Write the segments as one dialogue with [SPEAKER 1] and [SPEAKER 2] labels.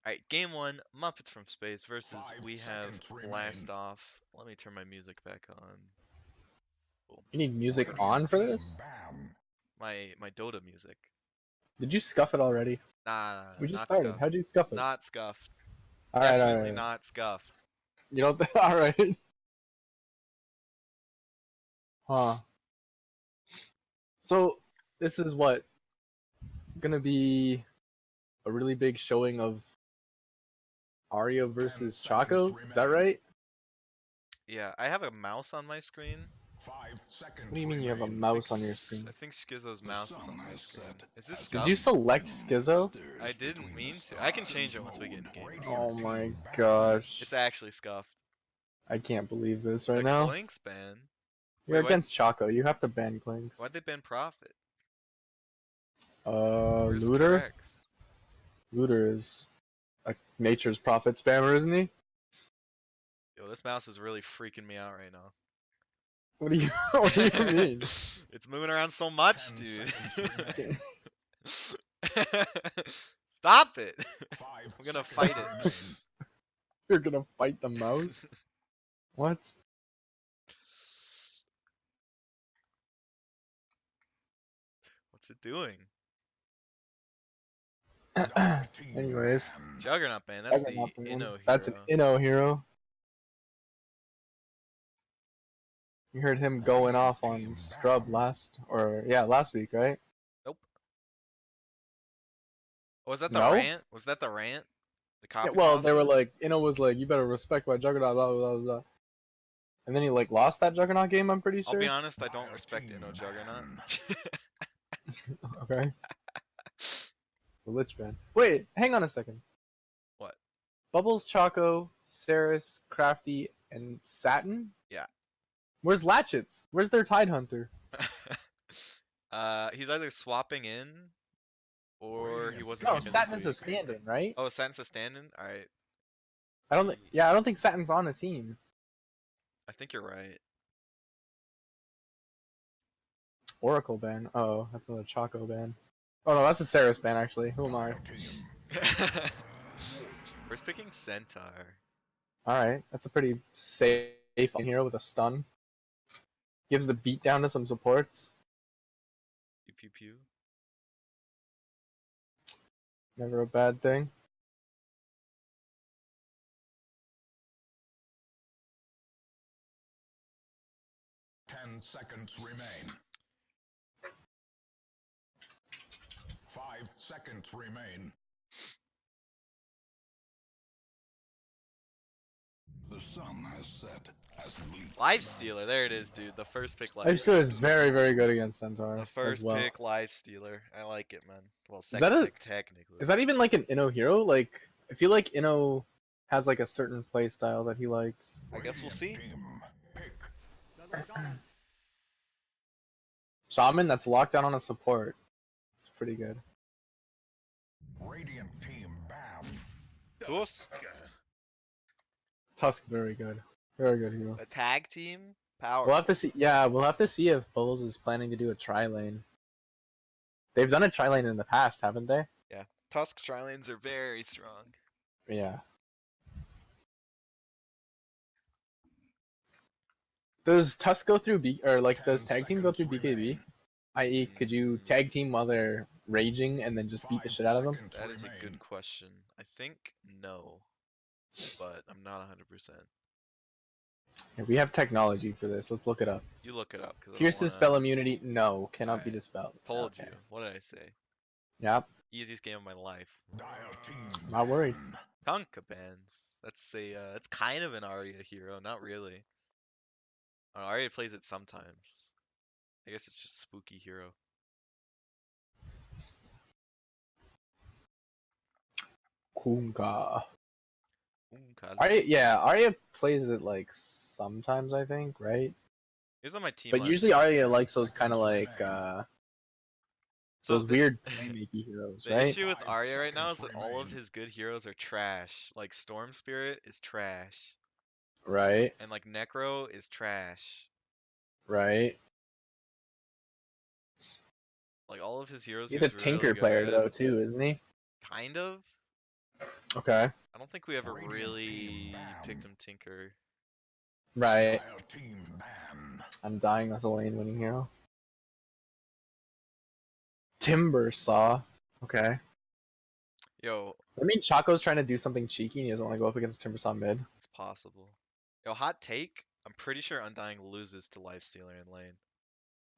[SPEAKER 1] Alright, game one, Muppets from Space versus
[SPEAKER 2] 5
[SPEAKER 1] we have
[SPEAKER 2] seconds remain.
[SPEAKER 1] Blast Off. Let me turn my music back on. Cool.
[SPEAKER 3] You need music
[SPEAKER 2] Radiant
[SPEAKER 3] on for
[SPEAKER 2] team
[SPEAKER 3] this?
[SPEAKER 2] ban.
[SPEAKER 1] My Dota music.
[SPEAKER 3] Did you scuff it already?
[SPEAKER 1] Nah,
[SPEAKER 3] We just
[SPEAKER 1] not
[SPEAKER 3] started.
[SPEAKER 1] scuffed.
[SPEAKER 3] How'd you scuff it?
[SPEAKER 1] Not scuffed.
[SPEAKER 3] Alright,
[SPEAKER 1] Definitely
[SPEAKER 3] alright.
[SPEAKER 1] not scuffed.
[SPEAKER 3] You know, alright. Huh. So, this is what? Gonna be a really big showing of Arya versus
[SPEAKER 2] 10
[SPEAKER 3] Chaco?
[SPEAKER 2] seconds
[SPEAKER 3] Is that
[SPEAKER 2] remain.
[SPEAKER 3] right?
[SPEAKER 1] Yeah, I have a mouse on my screen.
[SPEAKER 2] 5 seconds
[SPEAKER 3] What do you mean you have a
[SPEAKER 2] remain.
[SPEAKER 3] mouse on your screen?
[SPEAKER 1] I think Skizzo's mouse is on my screen. Is this
[SPEAKER 3] Did you
[SPEAKER 1] scuffed?
[SPEAKER 3] select Skizzo?
[SPEAKER 1] I didn't mean to. I can change it once we get in game. It's fine.
[SPEAKER 3] Oh my gosh.
[SPEAKER 1] It's actually scuffed.
[SPEAKER 3] I can't believe this right
[SPEAKER 1] The
[SPEAKER 3] now.
[SPEAKER 1] Clinks ban.
[SPEAKER 3] You're
[SPEAKER 1] Wait,
[SPEAKER 3] against Chaco. You have to ban Clinks.
[SPEAKER 1] Why'd they ban Prophet? Where's
[SPEAKER 3] Looter?
[SPEAKER 1] Krex?
[SPEAKER 3] Looter is a nature's prophet spammer, isn't he?
[SPEAKER 1] Yo, this mouse is really freaking me out right now.
[SPEAKER 3] What do you what do you mean?
[SPEAKER 1] It's moving around so much,
[SPEAKER 2] 10
[SPEAKER 1] dude.
[SPEAKER 2] seconds remain.
[SPEAKER 1] Stop it!
[SPEAKER 2] 5
[SPEAKER 1] I'm gonna
[SPEAKER 2] seconds
[SPEAKER 1] fight it.
[SPEAKER 2] remain.
[SPEAKER 3] You're gonna fight the mouse? What?
[SPEAKER 1] What's it doing?
[SPEAKER 2] Dark team
[SPEAKER 3] Anyways.
[SPEAKER 2] ban.
[SPEAKER 1] Juggernaut ban. That's the
[SPEAKER 3] Juggernaut, man.
[SPEAKER 1] Inno hero.
[SPEAKER 3] That's an Inno hero. You heard him going off on Scrub last week, right?
[SPEAKER 1] Nope. Oh, was that the
[SPEAKER 3] No?
[SPEAKER 1] rant? Was that the rant? The copy
[SPEAKER 3] Yeah, well, they were
[SPEAKER 1] pasta?
[SPEAKER 3] like, Inno was like, you better respect my Juggernaut, blah, blah, blah, blah. And then he, like, lost that Juggernaut game, I'm pretty
[SPEAKER 1] I'll
[SPEAKER 3] sure.
[SPEAKER 1] be honest, I don't respect Inno Juggernaut.
[SPEAKER 3] Okay. The Lich ban. Wait, hang on a second.
[SPEAKER 1] What?
[SPEAKER 3] Bubbles, Choco, Saris, Crafty, and Satin?
[SPEAKER 1] Yeah.
[SPEAKER 3] Where's Latchets? Where's their Tide Hunter?
[SPEAKER 1] He's either swapping in, or he wasn't
[SPEAKER 3] No,
[SPEAKER 1] here this
[SPEAKER 3] Satin is a
[SPEAKER 1] week.
[SPEAKER 3] stand-in, right?
[SPEAKER 1] Oh, Satin's a stand-in? Alright.
[SPEAKER 3] I don't think Satin's on a team.
[SPEAKER 1] I think you're right.
[SPEAKER 3] Oracle ban. Oh, that's a Choco ban. Oh no, that's a Saris ban actually. Who am I?
[SPEAKER 1] First picking Centaur.
[SPEAKER 3] Alright, that's a pretty safe hero with a stun. Gives the beat down to some supports.
[SPEAKER 1] Pew pew pew.
[SPEAKER 3] Never a bad thing.
[SPEAKER 2] Ten seconds remain. 5 seconds remain. The sun has set as we
[SPEAKER 1] Lifestealer, there it is, dude. The first pick
[SPEAKER 3] Lifestealer is
[SPEAKER 1] Lifestealer.
[SPEAKER 3] very, very good against Centaur.
[SPEAKER 1] The
[SPEAKER 3] as
[SPEAKER 1] first
[SPEAKER 3] well.
[SPEAKER 1] pick Lifestealer. I like it, man. Well,
[SPEAKER 3] that
[SPEAKER 1] second
[SPEAKER 3] a-
[SPEAKER 1] pick technically.
[SPEAKER 3] Is that even like an Inno hero? Like, I feel like Inno has like a certain play style that he likes.
[SPEAKER 1] I guess we'll see.
[SPEAKER 2] Team, pick.
[SPEAKER 3] Shaman that's locked down on a support. It's pretty good.
[SPEAKER 2] Radiant team ban.
[SPEAKER 1] Tusk.
[SPEAKER 3] Tusk, very good. Very good hero.
[SPEAKER 1] A tag team? Power.
[SPEAKER 3] We'll have to see. Yeah, we'll have to see if Bubbles is planning to do a tri-lane. They've done a tri-lane in the past, haven't they?
[SPEAKER 1] Yeah. Tusk tri-lanes are very strong.
[SPEAKER 3] Yeah. Does Tusk go through B or like does tag team go through BKB? I.e., could you tag team while they're raging and then just beat the shit out of them?
[SPEAKER 1] That is a good question. I think no, but I'm not 100%.
[SPEAKER 3] Yeah, we have technology for this. Let's look it up.
[SPEAKER 1] You look it up. Cause
[SPEAKER 3] Pierce's spell immunity? No, cannot be
[SPEAKER 1] Alright.
[SPEAKER 3] dispelled.
[SPEAKER 1] Told
[SPEAKER 3] Okay.
[SPEAKER 1] you. What did I say?
[SPEAKER 3] Yep,
[SPEAKER 1] Easiest game of my life.
[SPEAKER 2] Dire team
[SPEAKER 3] not worried.
[SPEAKER 2] ban.
[SPEAKER 1] Kunkka bands. That's a that's kind of an Arya hero, not really. Arya plays it sometimes. I guess it's just spooky hero.
[SPEAKER 3] Kunkka.
[SPEAKER 1] Kunkka.
[SPEAKER 3] Arya plays it like sometimes, I think, right?
[SPEAKER 1] He was on my team.
[SPEAKER 3] But
[SPEAKER 1] last
[SPEAKER 3] usually
[SPEAKER 1] year.
[SPEAKER 3] Arya likes those kind of like
[SPEAKER 1] So
[SPEAKER 3] those weird playmaky heroes,
[SPEAKER 1] The
[SPEAKER 3] right?
[SPEAKER 1] issue with
[SPEAKER 2] 5
[SPEAKER 1] Arya right now is that
[SPEAKER 2] seconds
[SPEAKER 1] all of
[SPEAKER 2] remain.
[SPEAKER 1] his good heroes are trash. Like Storm Spirit is trash,
[SPEAKER 3] Right,
[SPEAKER 1] and like Necro is trash.
[SPEAKER 3] right.
[SPEAKER 1] Like all of his heroes.
[SPEAKER 3] He's a
[SPEAKER 1] really
[SPEAKER 3] Tinker player
[SPEAKER 1] good.
[SPEAKER 3] though too, isn't he?
[SPEAKER 1] Kind of.
[SPEAKER 3] Okay.
[SPEAKER 1] I don't think we ever
[SPEAKER 2] Radiant
[SPEAKER 1] really
[SPEAKER 2] team
[SPEAKER 1] picked
[SPEAKER 2] banned.
[SPEAKER 1] him Tinker.
[SPEAKER 3] Right.
[SPEAKER 2] Dire team ban.
[SPEAKER 3] I'm dying with a lane winning hero. Timber Saw. Okay.
[SPEAKER 1] Yo,
[SPEAKER 3] I mean, Chaco's trying to do something cheeky and he doesn't want to go up against Timber Saw mid.
[SPEAKER 1] it's possible. Yo, hot take. I'm pretty sure Undying loses to Lifestealer in lane.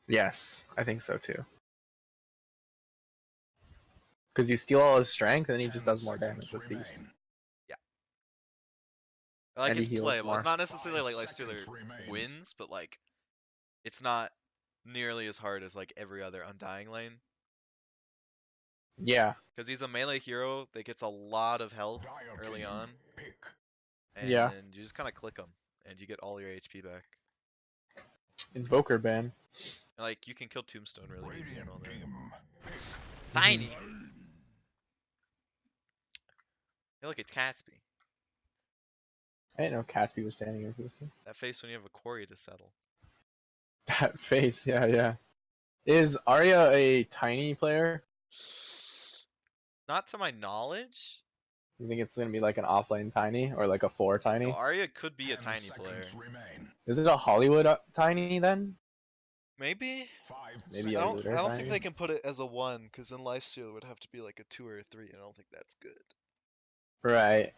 [SPEAKER 3] Yes, I think so too. Because you steal all his strength and then he just
[SPEAKER 2] 10
[SPEAKER 3] does more damage
[SPEAKER 2] seconds
[SPEAKER 3] with Beast.
[SPEAKER 2] remain.
[SPEAKER 1] Like,
[SPEAKER 3] And he
[SPEAKER 1] it's
[SPEAKER 3] heals
[SPEAKER 1] playable.
[SPEAKER 3] more.
[SPEAKER 1] It's not necessarily like
[SPEAKER 2] 5
[SPEAKER 1] Lifestealer
[SPEAKER 2] seconds remain.
[SPEAKER 1] wins, but like, it's not nearly as hard as like every other Undying lane.
[SPEAKER 3] Yeah.
[SPEAKER 1] Because he's a melee hero that gets a lot of health
[SPEAKER 2] Dire
[SPEAKER 1] early
[SPEAKER 2] team
[SPEAKER 1] on,
[SPEAKER 2] pick.
[SPEAKER 1] and
[SPEAKER 3] Yeah.
[SPEAKER 1] you just kind of click him, and you get all your HP back.
[SPEAKER 3] Invoker ban.
[SPEAKER 1] And, like, you can kill Tombstone really easy and all
[SPEAKER 2] Radiant
[SPEAKER 1] that.
[SPEAKER 2] team pick.
[SPEAKER 1] Tiny! Hey, look, it's Catsby.
[SPEAKER 3] I didn't know Catsby was standing here for this thing.
[SPEAKER 1] That face when you have a quarry to settle.
[SPEAKER 3] That face, yeah. Is Arya a tiny player?
[SPEAKER 1] Not to my knowledge.
[SPEAKER 3] You think it's gonna be like an offlane tiny or like a 4 tiny?
[SPEAKER 1] No, Arya could be a
[SPEAKER 2] 10
[SPEAKER 1] tiny player.
[SPEAKER 2] seconds remain.
[SPEAKER 3] Is it a Hollywood tiny then?
[SPEAKER 1] Maybe?
[SPEAKER 2] 5
[SPEAKER 3] Maybe
[SPEAKER 1] I
[SPEAKER 3] a
[SPEAKER 1] don't,
[SPEAKER 3] looter
[SPEAKER 1] I don't
[SPEAKER 3] tiny?
[SPEAKER 1] think they can put it as a 1, because then Lifesteal would have to be like a 2 or a 3, and I don't think that's good.
[SPEAKER 3] Right.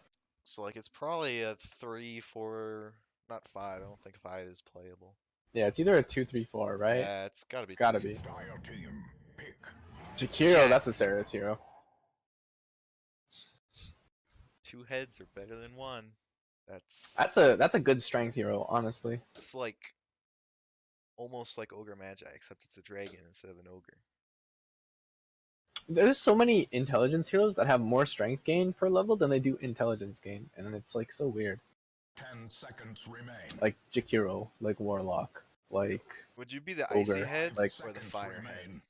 [SPEAKER 1] So, like, it's probably a 3, 4, not 5. I don't think 5 is playable.
[SPEAKER 3] Yeah, it's either a 2, 3, 4, right?
[SPEAKER 1] Yeah, it's gotta be
[SPEAKER 3] It's gotta
[SPEAKER 1] 2,
[SPEAKER 3] be.
[SPEAKER 1] 3, 4.
[SPEAKER 2] Dire team pick.
[SPEAKER 3] Jakiro,
[SPEAKER 1] Jack.
[SPEAKER 3] that's a Saris hero.
[SPEAKER 1] 2 heads are better than 1.
[SPEAKER 3] That's a good strength hero, honestly.
[SPEAKER 1] It's like almost like Ogre Magi, except it's a dragon instead of an ogre.
[SPEAKER 3] There's so many intelligence heroes that have more strength gain per level than they do intelligence gain, and it's like so weird.
[SPEAKER 2] 10 seconds remain.
[SPEAKER 3] Like Jakiro, like Warlock, like
[SPEAKER 1] Would you be the icy
[SPEAKER 3] Ogre,
[SPEAKER 1] head
[SPEAKER 3] like-
[SPEAKER 1] or the
[SPEAKER 2] Seconds
[SPEAKER 1] fire head?
[SPEAKER 2] remain.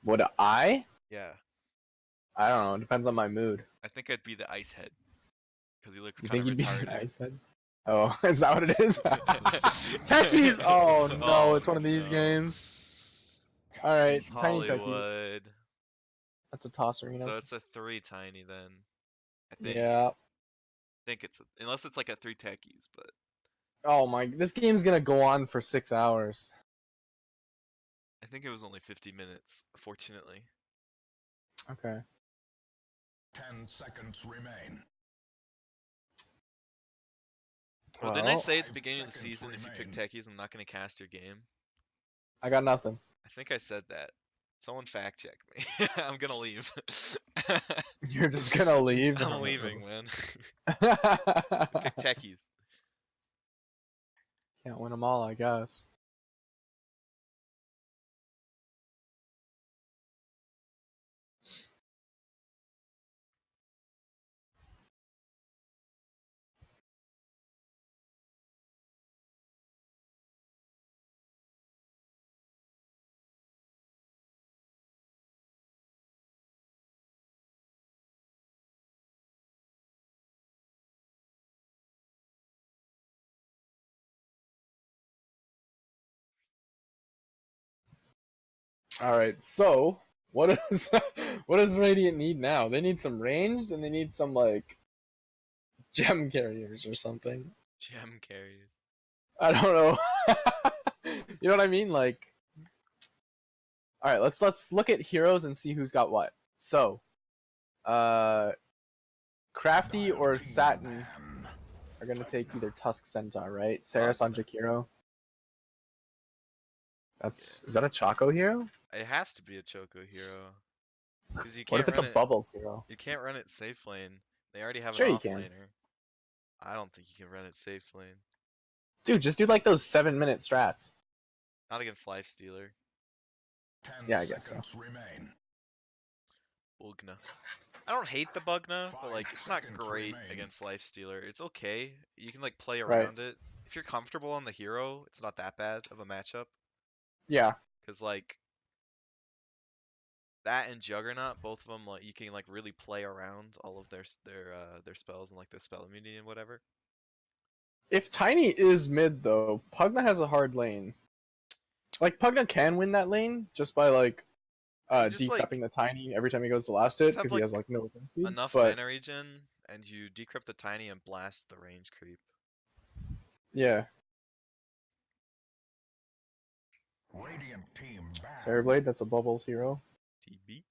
[SPEAKER 3] would I?
[SPEAKER 1] Yeah,
[SPEAKER 3] I don't know. It depends on my mood.
[SPEAKER 1] I think I'd be the ice head because he looks
[SPEAKER 3] You
[SPEAKER 1] kind
[SPEAKER 3] think
[SPEAKER 1] of
[SPEAKER 3] you'd be
[SPEAKER 1] retarded.
[SPEAKER 3] nice head? Oh, is that what it is? Techies! Oh no, it's one of these games. All right, tiny techies.
[SPEAKER 1] Hollywood.
[SPEAKER 3] That's a toss arena.
[SPEAKER 1] So it's a 3 tiny then. I think.
[SPEAKER 3] Yeah.
[SPEAKER 1] I think it's unless it's like a 3 techies, but
[SPEAKER 3] Oh my, this game's gonna go on for 6 hours.
[SPEAKER 1] I think it was only 50 minutes, fortunately.
[SPEAKER 3] Okay.
[SPEAKER 2] 10 seconds remain.
[SPEAKER 1] Well, didn't I
[SPEAKER 3] Well,
[SPEAKER 1] say at the
[SPEAKER 2] 5
[SPEAKER 1] beginning of the
[SPEAKER 2] seconds
[SPEAKER 1] season if you pick
[SPEAKER 2] remain.
[SPEAKER 1] techies, I'm not going to cast your game?
[SPEAKER 3] I got nothing.
[SPEAKER 1] I think I said that. Someone fact check me. I'm gonna leave.
[SPEAKER 3] You're just gonna leave?
[SPEAKER 1] I'm leaving, man. Pick techies.
[SPEAKER 3] Can't win them all, I guess. All right, so what does what does Radiant need now? They need some ranged, and they need some like gem carriers or something.
[SPEAKER 1] Gem carriers.
[SPEAKER 3] I don't know. You know what I mean? Like, all right, let's look at heroes and see who's got what. So, Crafty
[SPEAKER 2] Dire
[SPEAKER 3] or
[SPEAKER 2] team
[SPEAKER 3] Satin
[SPEAKER 2] ban.
[SPEAKER 3] are gonna take either Tusk Centaur, right? Saris on Jakiro. Is that a Chaco hero?
[SPEAKER 1] It has to be a Choco hero. Because you
[SPEAKER 3] What
[SPEAKER 1] can't
[SPEAKER 3] if it's a
[SPEAKER 1] run it.
[SPEAKER 3] Bubbles hero?
[SPEAKER 1] You can't run it safe lane. They already have
[SPEAKER 3] Sure
[SPEAKER 1] an
[SPEAKER 3] you
[SPEAKER 1] off
[SPEAKER 3] can.
[SPEAKER 1] laner. I don't think you can run it safe lane.
[SPEAKER 3] Dude, just do like those 7-minute strats.
[SPEAKER 1] Not against Lifestealer.
[SPEAKER 2] 10
[SPEAKER 3] Yeah, I guess so.
[SPEAKER 2] seconds remain.
[SPEAKER 1] Bugna. I don't hate the Bugna, but
[SPEAKER 2] 5
[SPEAKER 1] like it's not
[SPEAKER 2] seconds
[SPEAKER 1] great
[SPEAKER 2] remain.
[SPEAKER 1] against Lifestealer. It's okay. You can like play
[SPEAKER 3] Right.
[SPEAKER 1] around it. If you're comfortable on the hero, it's not that bad of a matchup.
[SPEAKER 3] Yeah.
[SPEAKER 1] Cause like that and Juggernaut, both of them like you can like really play around all of their spells and like the spell immunity and whatever.
[SPEAKER 3] If Tiny is mid though, Pugna has a hard lane. Like Pugna can win that lane just by like
[SPEAKER 1] just
[SPEAKER 3] decrepping the tiny every time he goes to last
[SPEAKER 1] just
[SPEAKER 3] it
[SPEAKER 1] have,
[SPEAKER 3] because he has like no attack speed.
[SPEAKER 1] enough
[SPEAKER 3] But
[SPEAKER 1] mana regen, and you decrypt the tiny and blast the range creep.
[SPEAKER 3] yeah,
[SPEAKER 2] Radiant team banned.
[SPEAKER 3] Terrorblade, that's a bubbles hero.
[SPEAKER 1] TB.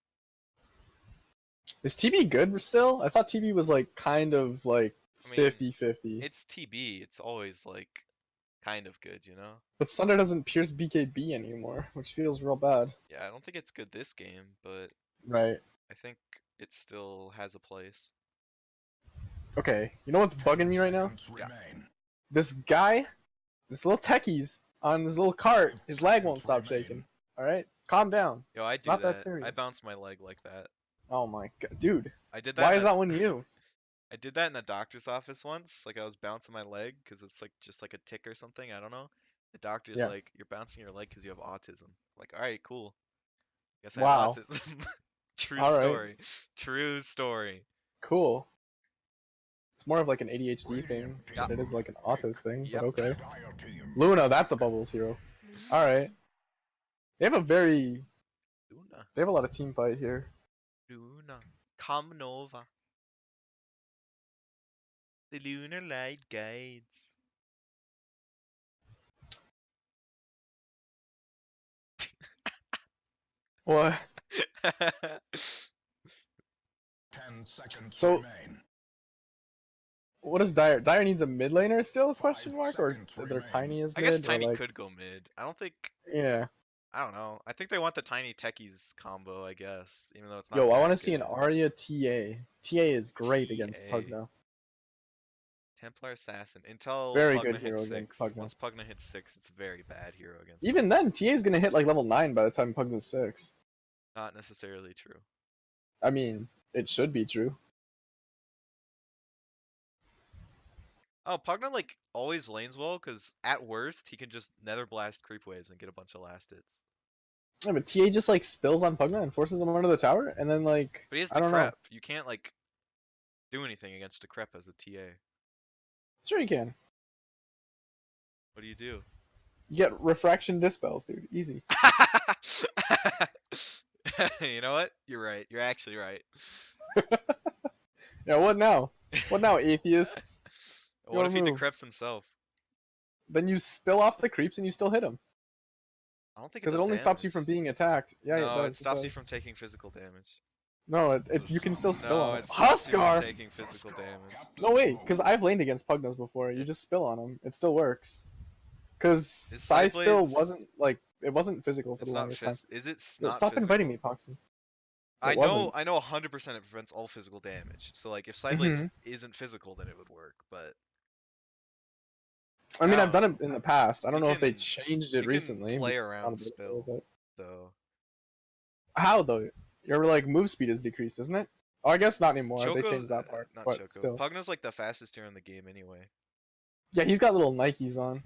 [SPEAKER 3] Is TB good still? I thought TB was like kind of like
[SPEAKER 1] I mean,
[SPEAKER 3] 50-50.
[SPEAKER 1] It's TB. It's always like kind of good, you know?
[SPEAKER 3] But Thunder doesn't pierce BKB anymore, which feels real bad.
[SPEAKER 1] Yeah, I don't think it's good this game, but
[SPEAKER 3] Right.
[SPEAKER 1] I think it still has a place.
[SPEAKER 3] Okay, you know what's bugging me right now?
[SPEAKER 2] Seconds remain.
[SPEAKER 3] This guy, this little techies on this little cart, his leg won't stop shaking. Alright? Calm down.
[SPEAKER 1] Yo, I
[SPEAKER 3] It's
[SPEAKER 1] do
[SPEAKER 3] not that
[SPEAKER 1] that.
[SPEAKER 3] serious.
[SPEAKER 1] I bounce my leg like that.
[SPEAKER 3] Oh my god. Dude,
[SPEAKER 1] I did that.
[SPEAKER 3] why
[SPEAKER 1] in
[SPEAKER 3] is
[SPEAKER 1] a-
[SPEAKER 3] that one you?
[SPEAKER 1] I did that in a doctor's office once. Like I was bouncing my leg because it's like just like a tick or something. I don't know. The doctor's
[SPEAKER 3] Yeah.
[SPEAKER 1] like, "You're bouncing your leg because you have autism." Like, all right, cool. Guess I
[SPEAKER 3] Wow.
[SPEAKER 1] have autism. True
[SPEAKER 3] All right.
[SPEAKER 1] story. True story.
[SPEAKER 3] Cool. It's more of like an ADHD thing
[SPEAKER 2] Radiant team
[SPEAKER 3] than it is like an autism thing,
[SPEAKER 1] Yep.
[SPEAKER 3] but okay.
[SPEAKER 2] Dire team.
[SPEAKER 3] Luna, that's a bubbles hero. Alright. They have a very
[SPEAKER 1] Luna.
[SPEAKER 3] they have a lot of team fight here.
[SPEAKER 1] Luna. Come Nova. The lunar light guides.
[SPEAKER 3] What?
[SPEAKER 2] 10 seconds
[SPEAKER 3] So-
[SPEAKER 2] remain.
[SPEAKER 3] What is Dire? Dire needs a mid laner still? Question
[SPEAKER 2] 5
[SPEAKER 3] mark? Or
[SPEAKER 2] seconds
[SPEAKER 3] they're
[SPEAKER 2] remain.
[SPEAKER 3] tiny as
[SPEAKER 1] I
[SPEAKER 3] mid?
[SPEAKER 1] guess
[SPEAKER 3] or,
[SPEAKER 1] Tiny
[SPEAKER 3] like-
[SPEAKER 1] could go mid. I don't think.
[SPEAKER 3] Yeah.
[SPEAKER 1] I don't know. I think they want the Tiny Techies combo, I guess. Even though it's not.
[SPEAKER 3] Yo, I
[SPEAKER 1] that
[SPEAKER 3] want to see
[SPEAKER 1] good.
[SPEAKER 3] an Arya TA. TA is great against
[SPEAKER 1] TA.
[SPEAKER 3] Pugna.
[SPEAKER 1] Templar Assassin. Until
[SPEAKER 3] Very
[SPEAKER 1] Pugna
[SPEAKER 3] good
[SPEAKER 1] hits
[SPEAKER 3] hero against
[SPEAKER 1] 6.
[SPEAKER 3] Pugna.
[SPEAKER 1] Once Pugna hits 6, it's a very bad hero against
[SPEAKER 3] Even then, TA is gonna hit like level 9 by the time Pugna's 6.
[SPEAKER 1] Not necessarily true.
[SPEAKER 3] I mean, it should be true.
[SPEAKER 1] Oh, Pugna like always lanes well because at worst he can just Nether Blast creep waves and get a bunch of last hits.
[SPEAKER 3] Yeah, but TA just like spills on Pugna and forces him under the tower, and then like
[SPEAKER 1] But he has
[SPEAKER 3] I don't know.
[SPEAKER 1] Decrep. You can't like do anything against Decrep as a TA.
[SPEAKER 3] Sure you can.
[SPEAKER 1] What do you do?
[SPEAKER 3] You get refraction dispels, dude. Easy.
[SPEAKER 1] You know what? You're right. You're actually right.
[SPEAKER 3] Yeah, what now? What now, atheists?
[SPEAKER 1] What if he
[SPEAKER 3] move.
[SPEAKER 1] decreps himself?
[SPEAKER 3] Then you spill off the creeps and you still hit him.
[SPEAKER 1] I don't think
[SPEAKER 3] Because it only stops you from being attacked. Yeah,
[SPEAKER 1] no,
[SPEAKER 3] it does.
[SPEAKER 1] it stops you
[SPEAKER 3] does.
[SPEAKER 1] from taking physical damage.
[SPEAKER 3] No, it's you can still spill
[SPEAKER 1] No,
[SPEAKER 3] on
[SPEAKER 1] it
[SPEAKER 3] him.
[SPEAKER 1] stops you from
[SPEAKER 3] Huskar!
[SPEAKER 1] taking physical damage.
[SPEAKER 3] No way, because I've laned against Pugnas before. You just spill on him. It still works. Because Side Spill
[SPEAKER 1] Sideblades-
[SPEAKER 3] wasn't like it wasn't physical for
[SPEAKER 1] It's
[SPEAKER 3] the
[SPEAKER 1] not
[SPEAKER 3] longest time.
[SPEAKER 1] Is it
[SPEAKER 3] Yo,
[SPEAKER 1] not
[SPEAKER 3] stop
[SPEAKER 1] physical?
[SPEAKER 3] inviting me, Poxy.
[SPEAKER 1] I
[SPEAKER 3] It
[SPEAKER 1] know,
[SPEAKER 3] wasn't.
[SPEAKER 1] I know 100% it prevents all physical damage. So like, if Sideblades isn't physical, then it would work. But
[SPEAKER 3] I mean,
[SPEAKER 1] Yeah.
[SPEAKER 3] I've done it in the past. I don't
[SPEAKER 1] You
[SPEAKER 3] know if they
[SPEAKER 1] can-
[SPEAKER 3] changed
[SPEAKER 1] you
[SPEAKER 3] it
[SPEAKER 1] can
[SPEAKER 3] recently.
[SPEAKER 1] play
[SPEAKER 3] but-
[SPEAKER 1] around spill
[SPEAKER 3] but-
[SPEAKER 1] though,
[SPEAKER 3] How though? Your like move speed is decreased, isn't it? Oh, I guess not anymore. They
[SPEAKER 1] Choco's
[SPEAKER 3] changed that part.
[SPEAKER 1] not
[SPEAKER 3] but
[SPEAKER 1] Choco.
[SPEAKER 3] still.
[SPEAKER 1] Pugna's like the fastest hero in the game anyway.
[SPEAKER 3] Yeah, he's got little Nikes on.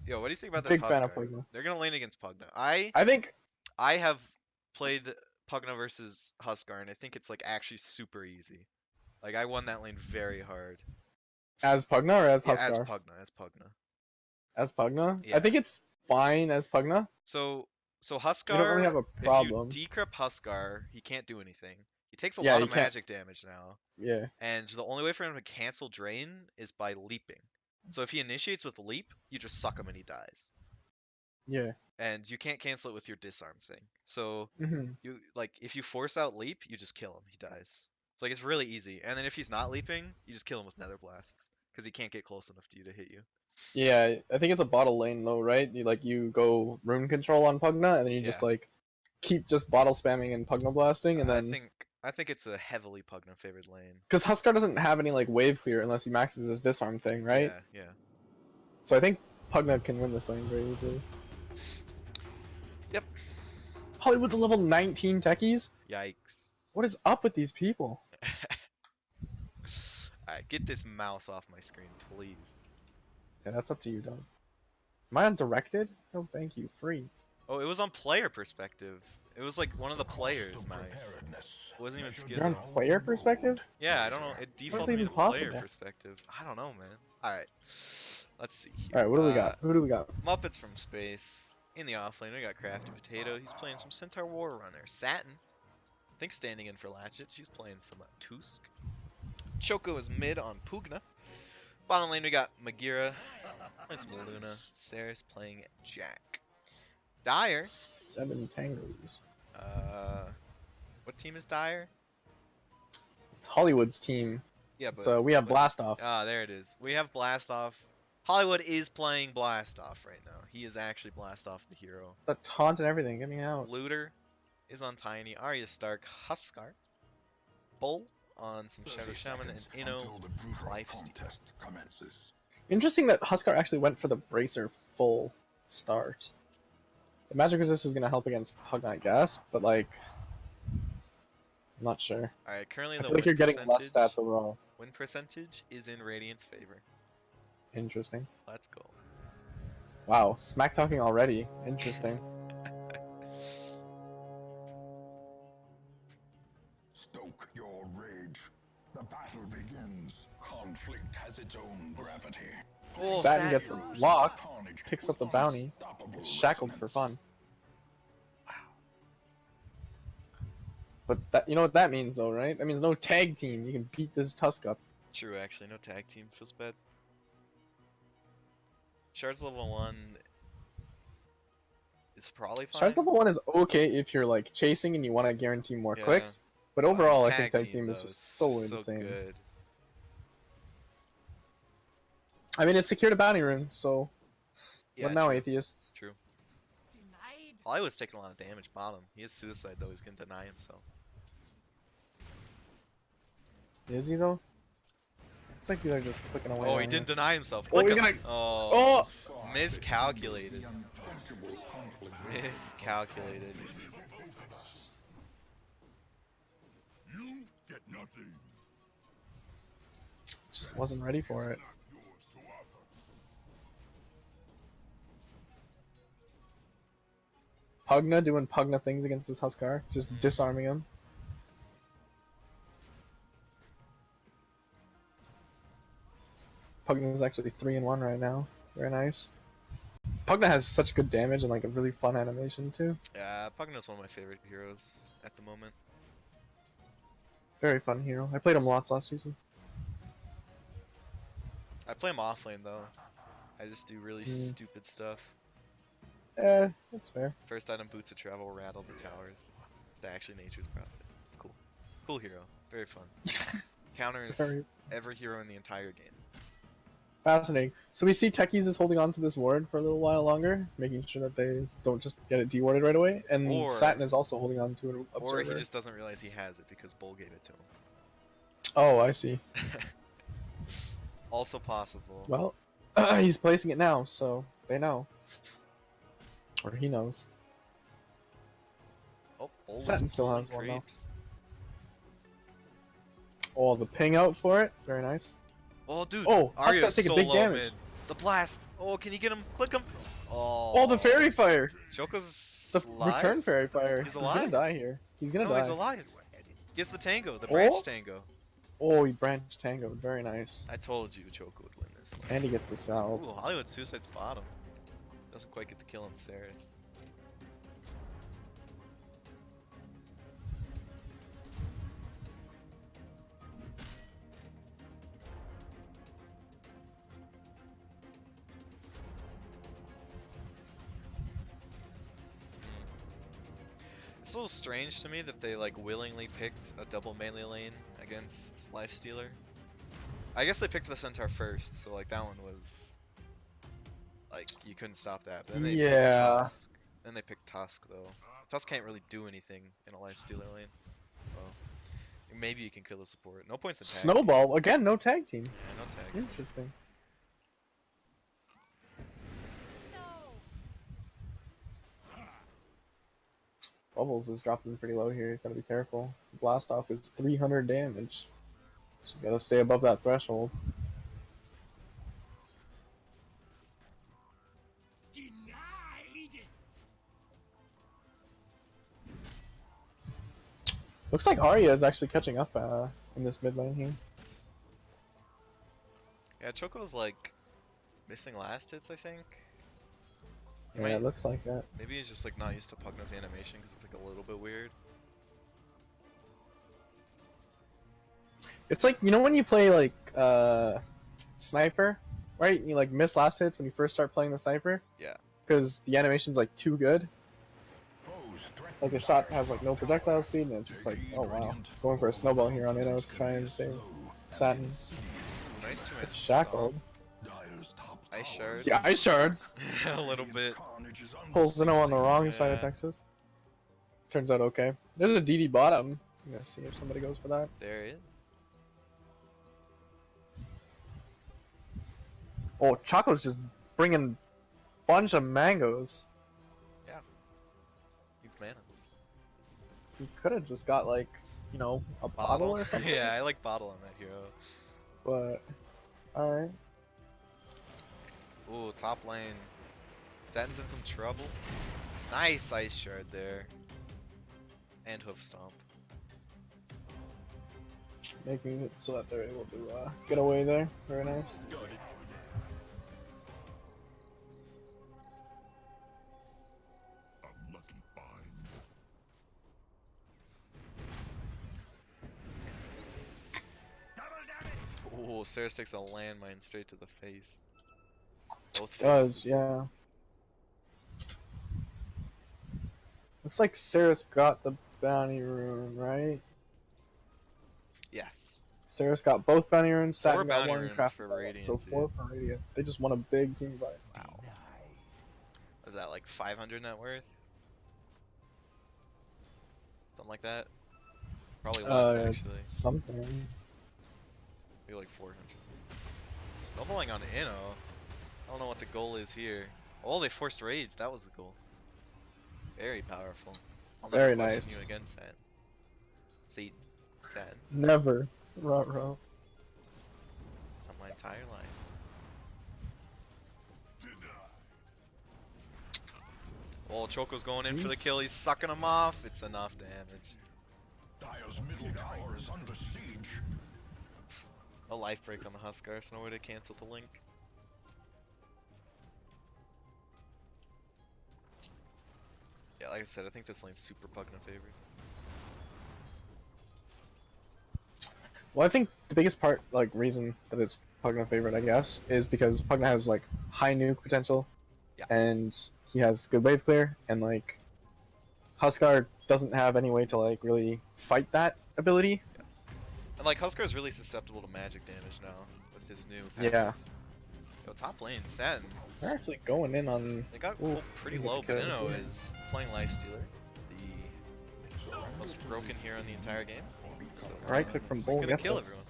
[SPEAKER 1] Yo, what do you think about this
[SPEAKER 3] Big fan of
[SPEAKER 1] Huskar?
[SPEAKER 3] Pugna.
[SPEAKER 1] They're gonna lane against Pugna. I
[SPEAKER 3] I think
[SPEAKER 1] have played Pugna versus Huskar, and I think it's like actually super easy. Like I won that lane very hard.
[SPEAKER 3] as Pugna or as
[SPEAKER 1] Yeah,
[SPEAKER 3] Huskar?
[SPEAKER 1] as Pugna.
[SPEAKER 3] As Pugna?
[SPEAKER 1] Yeah.
[SPEAKER 3] I think it's fine as Pugna.
[SPEAKER 1] So
[SPEAKER 3] You
[SPEAKER 1] Huskar,
[SPEAKER 3] don't really have a problem.
[SPEAKER 1] if you decrypt Huskar, he can't do anything. He takes a
[SPEAKER 3] Yeah,
[SPEAKER 1] lot
[SPEAKER 3] he
[SPEAKER 1] of
[SPEAKER 3] can't.
[SPEAKER 1] magic damage now,
[SPEAKER 3] Yeah.
[SPEAKER 1] and the only way for him to cancel Drain is by leaping. So if he initiates with leap, you just suck him and he dies.
[SPEAKER 3] Yeah.
[SPEAKER 1] And you can't cancel it with your disarm thing. So
[SPEAKER 3] hmm
[SPEAKER 1] you like if you force out leap, you just kill him. He dies. So like it's really easy. And then if he's not leaping, you just kill him with Nether Blasts because he can't get close enough to you to hit you.
[SPEAKER 3] Yeah, I think it's a bottle lane though, right? You go rune control on Pugna, and then you just
[SPEAKER 1] Yeah.
[SPEAKER 3] like keep just bottle spamming and Pugna blasting, and then
[SPEAKER 1] I think it's a heavily Pugna favored lane.
[SPEAKER 3] because Huskar doesn't have any like wave clear unless he maxes his disarm thing, right?
[SPEAKER 1] Yeah.
[SPEAKER 3] So I think Pugna can win this lane very easily.
[SPEAKER 1] Yep.
[SPEAKER 3] Hollywood's a level 19 techies.
[SPEAKER 1] Yikes.
[SPEAKER 3] What is up with these people?
[SPEAKER 1] Alright, get this mouse off my screen, please.
[SPEAKER 3] Yeah, that's up to you, Doug. Am I undirected? No, thank you. Free.
[SPEAKER 1] Oh, it was on player perspective. It was like one of the
[SPEAKER 2] Cost
[SPEAKER 1] players'
[SPEAKER 2] of
[SPEAKER 1] mouse.
[SPEAKER 2] preparedness.
[SPEAKER 1] It wasn't even
[SPEAKER 2] Measured
[SPEAKER 3] You're on
[SPEAKER 1] Skizzo.
[SPEAKER 3] player perspective?
[SPEAKER 1] Yeah, I don't know. It defaulted me
[SPEAKER 3] even
[SPEAKER 1] to player
[SPEAKER 3] possible?
[SPEAKER 1] perspective. I don't know, man. Alright. Let's see here.
[SPEAKER 3] Alright, what do we got? Who do we got?
[SPEAKER 1] Muppets from Space. In the offlane, we got Crafty Potato. He's playing some Centaur War Runner. Satin, I think standing in for Latchet. She's playing some Tusk. Choco is mid on Pugna. Bottom lane, we got Magira playing some Luna. Ceres playing Jack. Dire.
[SPEAKER 3] 7 tangos.
[SPEAKER 1] What team is Dire?
[SPEAKER 3] It's Hollywood's team.
[SPEAKER 1] Yeah, but
[SPEAKER 3] So we have
[SPEAKER 1] what's his-
[SPEAKER 3] Blast Off.
[SPEAKER 1] Ah, there it is. We have Blast Off. Hollywood is playing Blast Off right now. He is actually Blast Off the hero.
[SPEAKER 3] The taunt and everything. Get me out.
[SPEAKER 1] Looter is on Tiny. Arya Stark. Huskar. Bull on some
[SPEAKER 2] 30
[SPEAKER 1] Shadow Shaman. And
[SPEAKER 2] seconds
[SPEAKER 1] Inno.
[SPEAKER 2] until the brutal
[SPEAKER 1] Lifesteal.
[SPEAKER 2] contest commences.
[SPEAKER 3] Interesting that Huskar actually went for the Bracer full start. The magic resist is gonna help against Pugna, I guess, but like, I'm not sure.
[SPEAKER 1] Alright, currently
[SPEAKER 3] I
[SPEAKER 1] the
[SPEAKER 3] feel like
[SPEAKER 1] win
[SPEAKER 3] you're getting less
[SPEAKER 1] percentage-
[SPEAKER 3] stats overall.
[SPEAKER 1] Win percentage is in Radiant's favor.
[SPEAKER 3] Interesting.
[SPEAKER 1] Let's go.
[SPEAKER 3] Wow, smack talking already. Interesting.
[SPEAKER 2] Stoke your rage. The battle begins. Conflict has its own gravity.
[SPEAKER 1] Oh,
[SPEAKER 3] Satin gets the lock,
[SPEAKER 2] Carnage
[SPEAKER 3] picks
[SPEAKER 2] with
[SPEAKER 3] up the bounty,
[SPEAKER 2] unstoppable
[SPEAKER 3] gets shackled for
[SPEAKER 2] resonance.
[SPEAKER 3] fun. But that, you know what that means though, right? That means no tag team. You can beat this Tusk up.
[SPEAKER 1] True, actually. No tag team. Feels bad. Shards level 1 is probably fine.
[SPEAKER 3] Shark level 1 is okay if you're like chasing and you want to guarantee more
[SPEAKER 1] Yeah.
[SPEAKER 3] clicks. But overall, I think tag team
[SPEAKER 1] though,
[SPEAKER 3] is
[SPEAKER 1] it's
[SPEAKER 3] just so
[SPEAKER 1] just
[SPEAKER 3] insane.
[SPEAKER 1] good.
[SPEAKER 3] I mean, it's secured a bounty rune, so
[SPEAKER 1] Yeah,
[SPEAKER 3] what now,
[SPEAKER 1] true.
[SPEAKER 3] atheists?
[SPEAKER 1] True. Hollywood's taking a lot of damage bottom. He has suicide though, he's gonna deny himself.
[SPEAKER 3] Is he though? It's like these are just clicking away.
[SPEAKER 1] Oh,
[SPEAKER 3] on
[SPEAKER 1] he
[SPEAKER 3] you.
[SPEAKER 1] didn't deny himself.
[SPEAKER 3] Oh,
[SPEAKER 1] Click
[SPEAKER 3] he's
[SPEAKER 1] him.
[SPEAKER 3] gonna-
[SPEAKER 1] Oh,
[SPEAKER 3] Oh!
[SPEAKER 1] miscalculated.
[SPEAKER 2] The unquenchable conflict.
[SPEAKER 1] Miscalculated.
[SPEAKER 2] You get nothing.
[SPEAKER 3] Just wasn't ready for it. Pugna doing Pugna things against this Huskar, just disarming him. Pugna is actually 3-1 right now. Very nice. Pugna has such good damage and like a really fun animation too.
[SPEAKER 1] Yeah, Pugna's one of my favorite heroes at the moment.
[SPEAKER 3] Very fun hero. I played him lots last season.
[SPEAKER 1] I play him offlane though. I just do really
[SPEAKER 3] Mm.
[SPEAKER 1] stupid stuff.
[SPEAKER 3] That's fair.
[SPEAKER 1] First item, Boots of Travel, rattle the towers. It's actually Nature's Prophet. It's cool. Cool hero. Very fun. Counters
[SPEAKER 3] Very
[SPEAKER 1] every hero in the entire game.
[SPEAKER 3] fascinating. So we see Techies is holding on to this ward for a little while longer, making sure that they don't just get it dewarded right away. And
[SPEAKER 1] Or-
[SPEAKER 3] Satin is also holding on to an
[SPEAKER 1] Or
[SPEAKER 3] observer.
[SPEAKER 1] he just doesn't realize he has it because Bull gave it to him.
[SPEAKER 3] Oh, I see.
[SPEAKER 1] Also possible.
[SPEAKER 3] Well, he's placing it now, so they know. Or he knows.
[SPEAKER 1] Oh, Bull was
[SPEAKER 3] Satin still
[SPEAKER 1] pulling
[SPEAKER 3] has one, though.
[SPEAKER 1] creeps.
[SPEAKER 3] Oh, the ping out for it. Very nice.
[SPEAKER 1] Oh, dude.
[SPEAKER 3] Oh,
[SPEAKER 1] Arya's
[SPEAKER 3] Huskar taking
[SPEAKER 1] so
[SPEAKER 3] big
[SPEAKER 1] low
[SPEAKER 3] damage.
[SPEAKER 1] mid. The blast. Oh, can you get him? Click him. Oh.
[SPEAKER 3] Oh, the fairy fire.
[SPEAKER 1] Choco's
[SPEAKER 3] The
[SPEAKER 1] alive.
[SPEAKER 3] return fairy fire.
[SPEAKER 1] He's
[SPEAKER 3] gonna
[SPEAKER 1] alive?
[SPEAKER 3] die here. He's gonna
[SPEAKER 1] No,
[SPEAKER 3] die.
[SPEAKER 1] he's alive. He has the tango, the branch
[SPEAKER 3] Oh?
[SPEAKER 1] tango.
[SPEAKER 3] Oh, he branched tango. Very nice.
[SPEAKER 1] I told you Choco would win this.
[SPEAKER 3] And he gets the salve.
[SPEAKER 1] Ooh, Hollywood Suicide's bottom. Doesn't quite get the kill on Ceres. It's a little strange to me that they like willingly picked a double melee lane against Lifestealer. I guess they picked the Centaur first, so like that one was like you couldn't stop that. But then they picked
[SPEAKER 3] Yeah.
[SPEAKER 1] Tusk. Then they picked Tusk though. Tusk can't really do anything in a Lifestealer lane. Well, maybe you can kill the support. No points in tag. team.
[SPEAKER 3] Snowball again. No tag team.
[SPEAKER 1] Yeah, no tags.
[SPEAKER 3] Interesting. Bubbles is dropping pretty low here. He's gotta be careful. Blast off is 300 damage. She's gotta stay above that threshold. Looks like Arya is actually catching up in this mid lane here.
[SPEAKER 1] Yeah, Choco's like missing last hits, I think.
[SPEAKER 3] Yeah, it looks like that.
[SPEAKER 1] Maybe he's just like not used to Pugna's animation because it's like a little bit weird.
[SPEAKER 3] It's like, you know when you play like sniper, right? You like miss last hits when you first start playing the sniper?
[SPEAKER 1] Yeah.
[SPEAKER 3] Because the animation's like too good.
[SPEAKER 2] Foes threaten
[SPEAKER 3] Like the shot has like no projectile speed and it's just like, oh wow. Going for a snowball here on Inno to try and save Satins.
[SPEAKER 1] Ooh, nice two-man
[SPEAKER 3] It's shackled.
[SPEAKER 2] Dire's top
[SPEAKER 1] Ice
[SPEAKER 2] tower
[SPEAKER 1] shards.
[SPEAKER 3] Yeah, ice shards.
[SPEAKER 1] A little bit.
[SPEAKER 2] Carnage is
[SPEAKER 3] Pulls Inno on the wrong side of
[SPEAKER 1] Yeah.
[SPEAKER 3] Texas. Turns out okay. There's a DD bottom. I'm gonna see if somebody goes for that.
[SPEAKER 1] There is.
[SPEAKER 3] Oh, Choco's just bringing bunch of mangoes.
[SPEAKER 1] Needs mana.
[SPEAKER 3] He could have just got like, you know, a bottle or something.
[SPEAKER 1] Yeah, I like bottle on that hero.
[SPEAKER 3] But alright.
[SPEAKER 1] Ooh, top lane. Satin's in some trouble. Nice ice shard there. And hoof stomp.
[SPEAKER 3] Making it so that they're able to get away there. Very nice.
[SPEAKER 2] a lucky find.
[SPEAKER 1] Ooh, Ceres takes a landmine straight to the face. Both
[SPEAKER 3] Does,
[SPEAKER 1] faces.
[SPEAKER 3] yeah. Looks like Ceres got the bounty rune, right?
[SPEAKER 1] Yes.
[SPEAKER 3] Ceres got both bounty runes, Satin got
[SPEAKER 1] bounty
[SPEAKER 3] one
[SPEAKER 1] runes
[SPEAKER 3] craft
[SPEAKER 1] for
[SPEAKER 3] battle,
[SPEAKER 1] Radiant,
[SPEAKER 3] so
[SPEAKER 1] dude.
[SPEAKER 3] 4 for Radiant. They just won a big team fight.
[SPEAKER 1] Wow. Was that like 500 net worth? Something like that? Probably less actually.
[SPEAKER 3] Something.
[SPEAKER 1] Maybe like 400. Snowballing on Inno. I don't know what the goal is here. Oh, they forced rage. That was the goal. Very powerful. I'll never
[SPEAKER 3] Very
[SPEAKER 1] question
[SPEAKER 3] nice.
[SPEAKER 1] you again, Sat. Satan. Sat.
[SPEAKER 3] Never. Ruh-roh.
[SPEAKER 1] On my entire life. Oh, Choco's going in for the kill. He's sucking him off. It's enough damage.
[SPEAKER 2] Dire's middle tower is under siege.
[SPEAKER 1] A life break on the Huskar, so no way to cancel the link. Yeah, like I said, I think this lane's super Pugna favored.
[SPEAKER 3] Well, I think the biggest part, like, reason that it's Pugna favorite, I guess, is because Pugna has, like, high nuke potential.
[SPEAKER 1] Yeah.
[SPEAKER 3] And he has good wave clear, and, like, Huskar doesn't have any way to, like, really fight that ability.
[SPEAKER 1] And like Huskar's really susceptible to magic damage now with his new passive.
[SPEAKER 3] Yeah.
[SPEAKER 1] Yo, top lane, Satin.
[SPEAKER 3] They're actually going in on...
[SPEAKER 1] They got
[SPEAKER 3] Ooh,
[SPEAKER 1] pulled pretty
[SPEAKER 3] you get
[SPEAKER 1] low,
[SPEAKER 3] the
[SPEAKER 1] but
[SPEAKER 3] kill.
[SPEAKER 1] Inno is playing Lifestealer, the most broken hero in the entire game. So
[SPEAKER 3] Right click from
[SPEAKER 1] he's
[SPEAKER 3] Bull
[SPEAKER 1] gonna
[SPEAKER 3] gets
[SPEAKER 1] kill
[SPEAKER 3] it.
[SPEAKER 1] everyone.